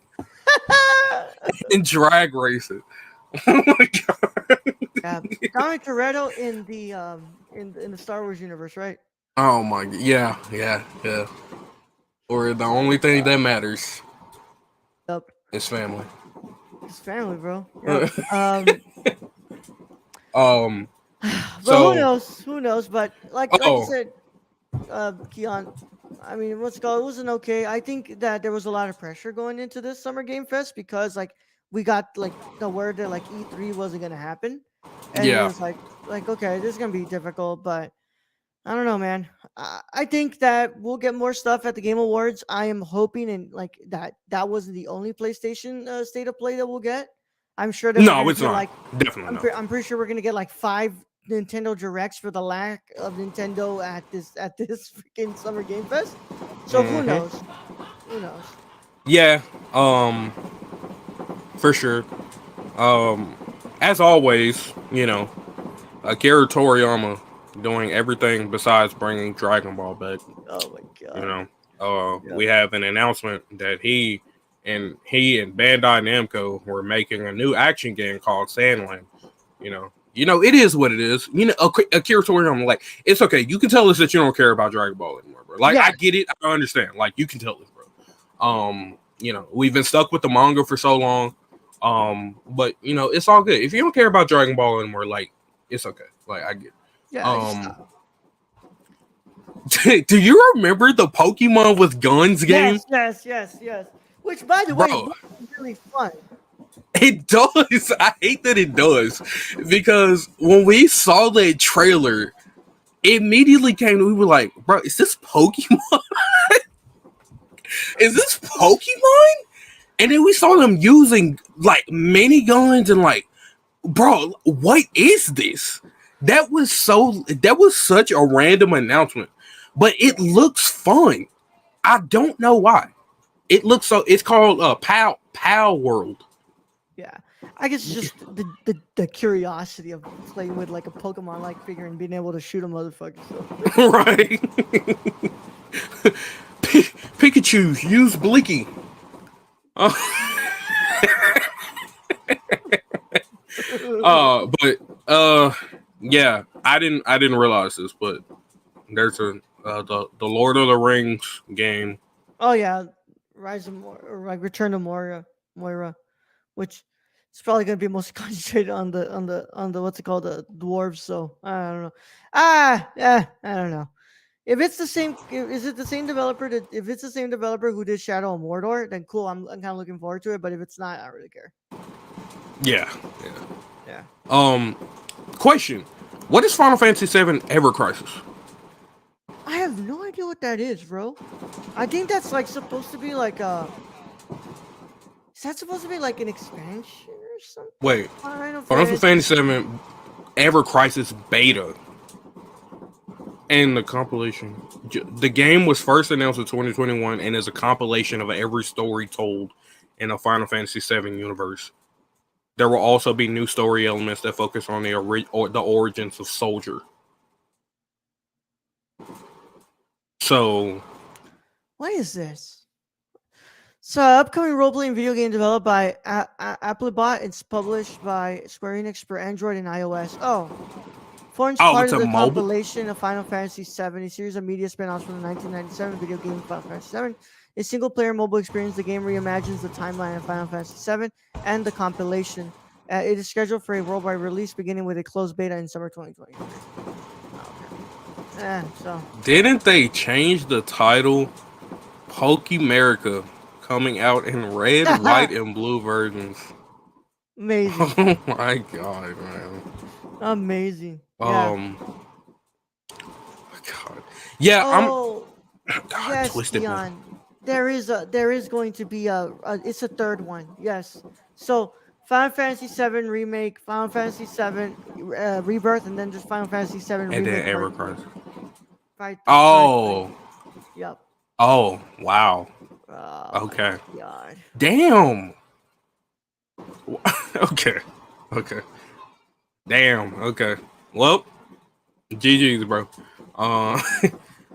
and drag race it. Oh my god! Yeah, Dominic Toretto in the in the Star Wars universe, right? Oh my god! Yeah, yeah, yeah. Or the only thing that matters Yep, is family. his family, bro. Yep. um. But who So, knows? Who knows? But like you oh said, Keon, I mean, what's it called? It wasn't okay. I think that there was a lot of pressure going into this Summer Game Fest because like we got like the word that like E3 wasn't gonna happen, and it yeah. was like okay, this is gonna be difficult, but I don't know, man. I think that we'll get more stuff at the Game Awards. I am hoping and like that wasn't the only PlayStation state of play that we'll get. I'm sure that we're No, gonna it's get not. like Definitely not. I'm pretty sure we're gonna get like 5 Nintendo Directs for the lack of Nintendo at this freaking Summer Game Fest. So who Hmm. knows? Who knows? Yeah. Um. For sure. Um. As always, Akira Toriyama doing everything besides bringing Dragon Ball back. Oh my You god. know, Yep. we have an announcement that he and Bandai Namco were making a new action game called Sandland. It is what it is. Akira Toriyama, like, it's okay. You can tell us that you don't care about Dragon Ball anymore, bro. Like, I Yeah. get it. I understand. Like, you can tell us, bro. We've been stuck with the manga for so long. But it's all good. If you don't care about Dragon Ball anymore, like, it's okay. Like, I get it. Yeah. Just Um, stop. Do you remember the Pokemon with guns game? Yes. Which, by the way, Bro, looks really fun. it does. I hate that it does. Because when we saw that trailer, it immediately came to we were like, bro, is this Pokemon? Is this Pokemon? And then we saw them using like mini guns and like, bro, what is this? That was such a random announcement. But it looks fun. I don't know why. It looks so. It's called Pow World. Yeah, I guess it's just the curiosity of playing with like a Pokemon like figure and being able to shoot a motherfucker. So. Right. Pikachu use Blicky. But yeah, I didn't realize this, but there's the Lord of the Rings game. Oh yeah, like Return to Moira, which is probably gonna be most concentrated on the what's it called, the dwarves. So I don't know. I don't know. If it's the same, is it the same developer? If it's the same developer who did Shadow of Mordor, then cool. I'm kind of looking forward to it. But if it's not, I don't really care. Yeah. Yeah. Question: what is Final Fantasy VII Ever Crisis? I have no idea what that is, bro. I think that's like supposed to be like a. Is that supposed to be like an expansion or something? Wait, Final Final Fantasy VII Ever Crisis Beta. And the compilation. The game was first announced in 2021 and is a compilation of every story told in the Final Fantasy VII universe. There will also be new story elements that focus on the origins of Soldier. So, what is this? So, upcoming role-playing video game developed by Applebot. It's published by Square Enix for Android and iOS. Forms part it's of a the mobile. compilation of Final Fantasy VII, a series of media spin-offs from the 1997 video game Final Fantasy VII. A single-player mobile experience, the game reimagines the timeline of Final Fantasy VII and the compilation. It is scheduled for a worldwide release, beginning with a closed beta in summer 2023. So didn't they change the title Pokemerica, coming out in red, white, and blue versions? Amazing. Oh my god, man. Amazing. Yeah. God. Yeah, God, yes, twisted Keyon. There is going to be it's a third one. Yes. So Final Fantasy VII Remake, Final Fantasy VII Rebirth, and then just Final Fantasy VII and Remake. then Ever Crisis. Oh. Yep. Oh, wow. Oh, okay. God. Damn. Okay. Damn. Okay. Well, GG's, bro.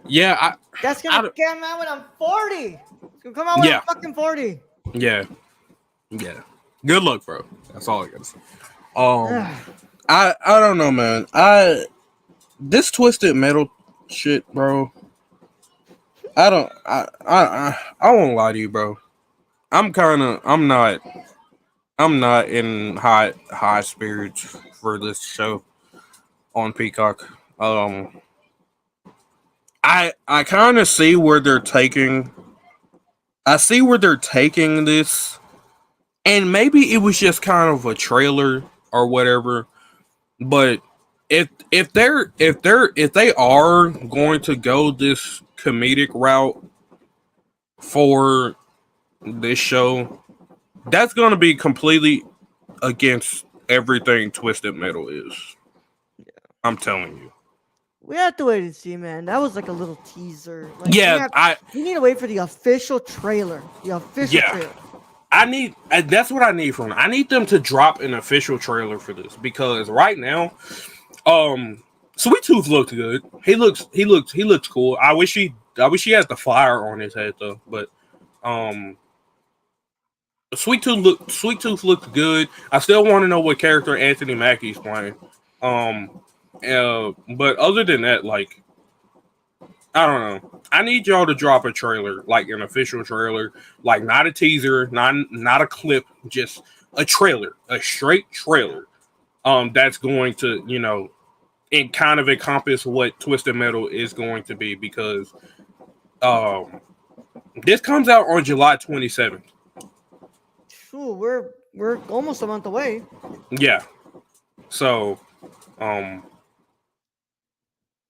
Yeah. That's gonna come out when I'm 40. It's gonna come out when I'm fucking 40. Yeah. Good luck, bro. That's all I gotta say. I don't know, man. This Twisted Metal shit, bro. I won't lie to you, bro. I'm not in high spirits for this show on Peacock. I kind of see where they're taking. I see where they're taking this, and maybe it was just kind of a trailer or whatever. But if they are going to go this comedic route for this show, that's going to be completely against everything Twisted Metal is. Yeah. I'm telling you. We have to wait and see, man. That was like a little teaser. Like, we need to wait for the official trailer. Trailer. That's what I need from them. I need them to drop an official trailer for this, because right now, Sweet Tooth looked good. He looks cool. I wish he had the fire on his head though, but Sweet Tooth looked good. I still want to know what character Anthony Mackie's playing. But other than that, like, I don't know. I need y'all to drop a trailer, like an official trailer, like not a teaser, not a clip, just a trailer, a straight trailer. That's going to, it kind of encompass what Twisted Metal is going to be because um, this comes out on July 27th. Ooh, we're almost a month away. Yeah, so um,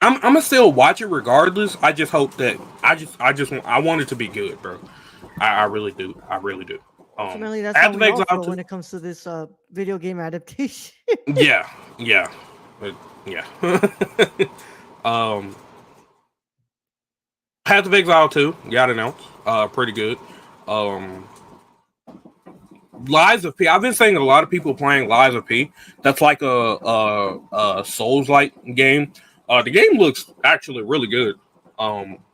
I'm gonna still watch it regardless. I just hope that I want it to be good, bro. I really do. I really do. Ultimately, that's how we Activate's all out feel too. when it comes to this video game adaptation. Yeah, yeah, yeah. um, Path of Exile 2 got announced. Pretty good. Um, Lies of P. I've been seeing a lot of people playing Lies of P. That's like a Souls-like game. The game looks actually really good.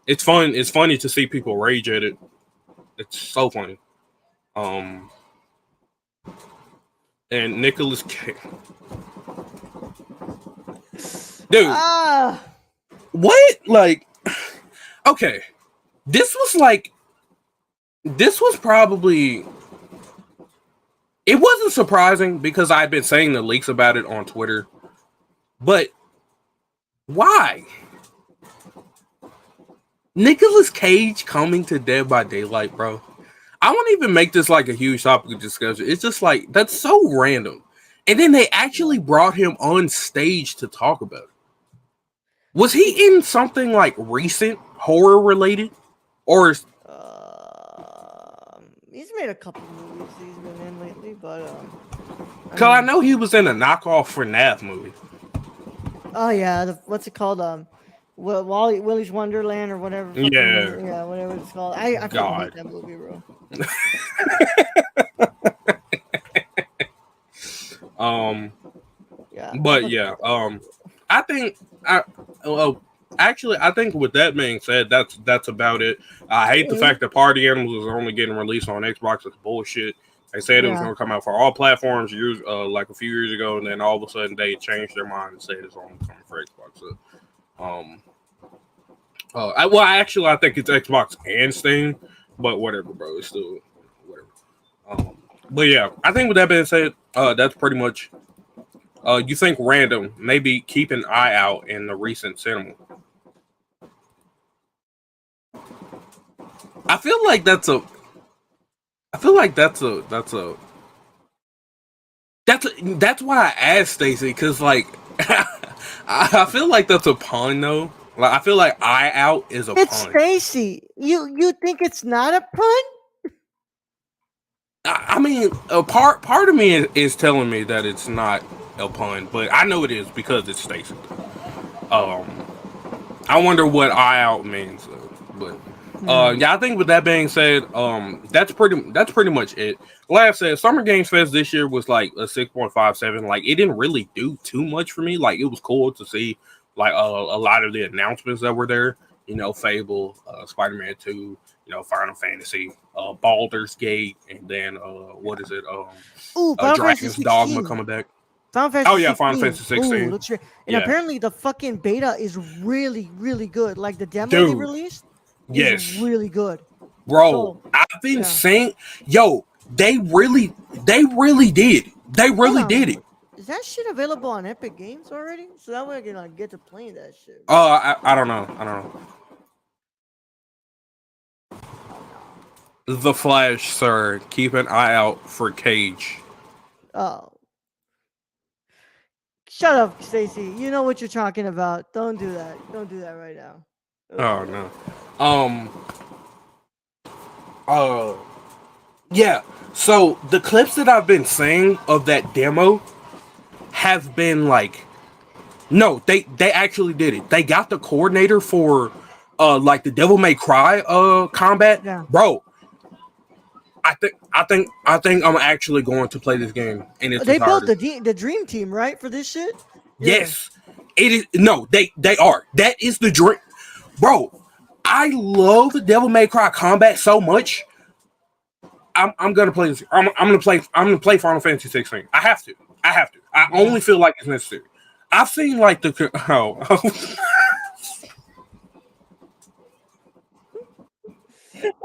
It's fun. It's funny to see people rage at it. It's so funny. Um, and Nicholas Cage. Dude, Ah, what? Like, okay. This was like, this was probably, it wasn't surprising because I'd been saying the leaks about it on Twitter. But why? Nicholas Cage coming to Dead by Daylight, bro. I won't even make this like a huge topic of discussion. It's just like, that's so random. And then they actually brought him on stage to talk about it. Was he in something like recent horror related? Or he's made a couple movies he's been in lately, but because I know he was in a knockoff for FNAF movie. Oh yeah, what's it called? Willy's Wonderland or whatever. Yeah. Yeah, whatever it's called. I fucking hate that movie, bro. Yeah. But yeah, I think I think with that being said, that's about it. I hate the fact that Party Animals is only getting released on Xbox. It's bullshit. They said it was going to come out for all platforms like a few years ago, and then all of a sudden they changed their mind and said it's only coming for Xbox. So, I think it's Xbox and Steam, but whatever, bro. It's still whatever. But yeah, I think with that being said, that's pretty much. You think random? Maybe keep an eye out in the recent cinema. I feel like that's a. That's why I asked Stacy because like I feel like that's a pun though. Like I feel like eye out is a It's pun. Stacy. You think it's not a pun? I mean, a part of me is telling me that it's not a pun, but I know it is because it's Stacy. I wonder what eye out means, but yeah, I think with that being said, that's pretty much it. Like I said, Summer Games Fest this year was like a 6.57. Like it didn't really do too much for me. Like it was cool to see like a lot of the announcements that were there. You know, Fable, Spider-Man 2, Final Fantasy, Baldur's Gate, and then what is it? Dragon's Dogma coming back. Final Fantasy 16. Final Fantasy 16. Ooh, looks great. And apparently the fucking beta is really, really good. Like the demo they released is really good. Bro, so, I've been saying, they really did. They really did it. Is that shit available on Epic Games already? So that way I can get to playing that shit. I don't know. The Flash, sir. Keep an eye out for Cage. Oh. Shut up, Stacy. You know what you're talking about. Don't do that. Don't do that right now. Oh no. Yeah. So the clips that I've been seeing of that demo have been like, no, they actually did it. They got the coordinator for like the Devil May Cry combat. Yeah. Bro, I think I'm actually going to play this game. And they built the dream team, right, for this shit? Yes. It is. No, they are. That is the dream. Bro, I love Devil May Cry combat so much. I'm gonna play this. I'm gonna play Final Fantasy 16. I have to. I only feel like it's necessary. I've seen like the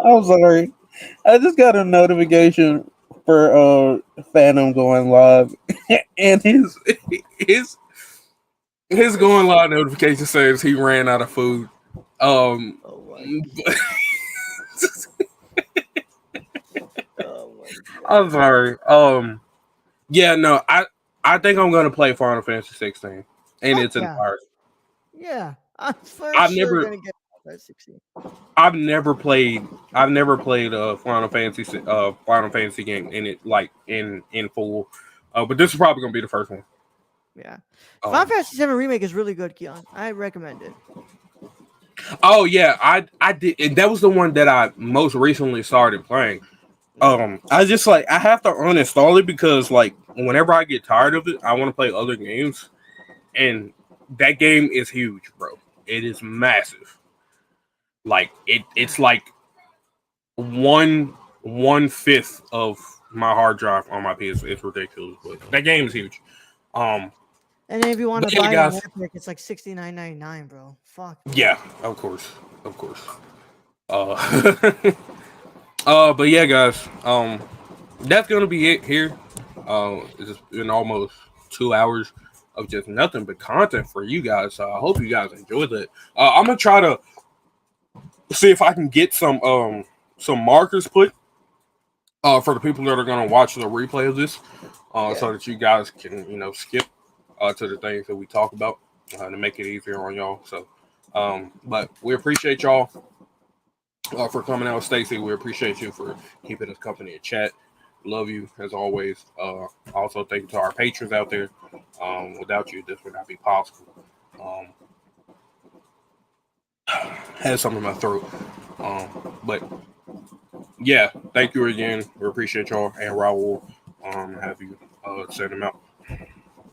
I'm sorry. I just got a notification for Phantom going live, and His going live notification says he ran out of food. Um, Oh my I'm sorry. Yeah, no, I think I'm gonna play Final Fantasy 16 in Fuck its yeah. entirety. Yeah, I'm for I've sure never, gonna get that 16. I've never played, a Final Fantasy game in it like in full. But this is probably gonna be the first one. Yeah, Final Um, Fantasy 7 remake is really good, Keon. I recommend it. oh yeah, I did, and that was the one that I most recently started playing. I just like I have to uninstall it because like whenever I get tired of it, I want to play other games, and that game is huge, bro. It is massive. Like it's like one fifth of my hard drive on my PS. It's ridiculous, but that game is huge. Um, And then if you want but to yeah, buy it on guys. Epic, it's like $69.99, bro. Fuck. Yeah, of course, of course. Uh, but yeah, guys. That's gonna be it here. It's been almost 2 hours of just nothing but content for you guys. So I hope you guys enjoyed it. I'm gonna try to see if I can get some markers put for the people that are gonna watch the replay of this, so that you guys can skip to the things that we talk about to make it easier on y'all. So, but we appreciate y'all for coming out, Stacy. We appreciate you for keeping us company in chat. Love you as always. Also, thank you to our patrons out there. Without you, this would not be possible. Had something in my throat. But yeah, thank you again. We appreciate y'all, and Raul. Have you send them out.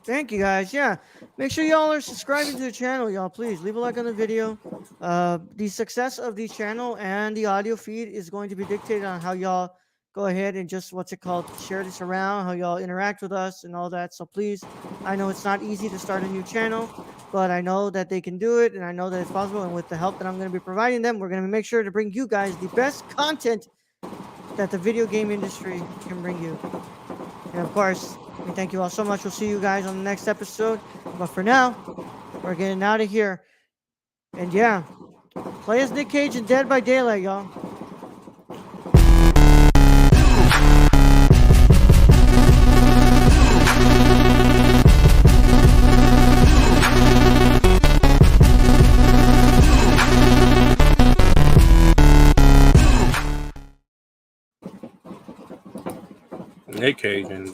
Thank you, guys. Yeah, make sure y'all are subscribing to the channel, y'all. Please leave a like on the video. The success of the channel and the audio feed is going to be dictated on how y'all go ahead and just share this around, how y'all interact with us and all that. So please, I know it's not easy to start a new channel, but I know that they can do it, and I know that it's possible. And with the help that I'm going to be providing them, we're going to make sure to bring you guys the best content that the video game industry can bring you. And of course, we thank you all so much. We'll see you guys on the next episode. But for now, we're getting out of here. And yeah, play as Nick Cage in Dead by Daylight, y'all. Nick Cage and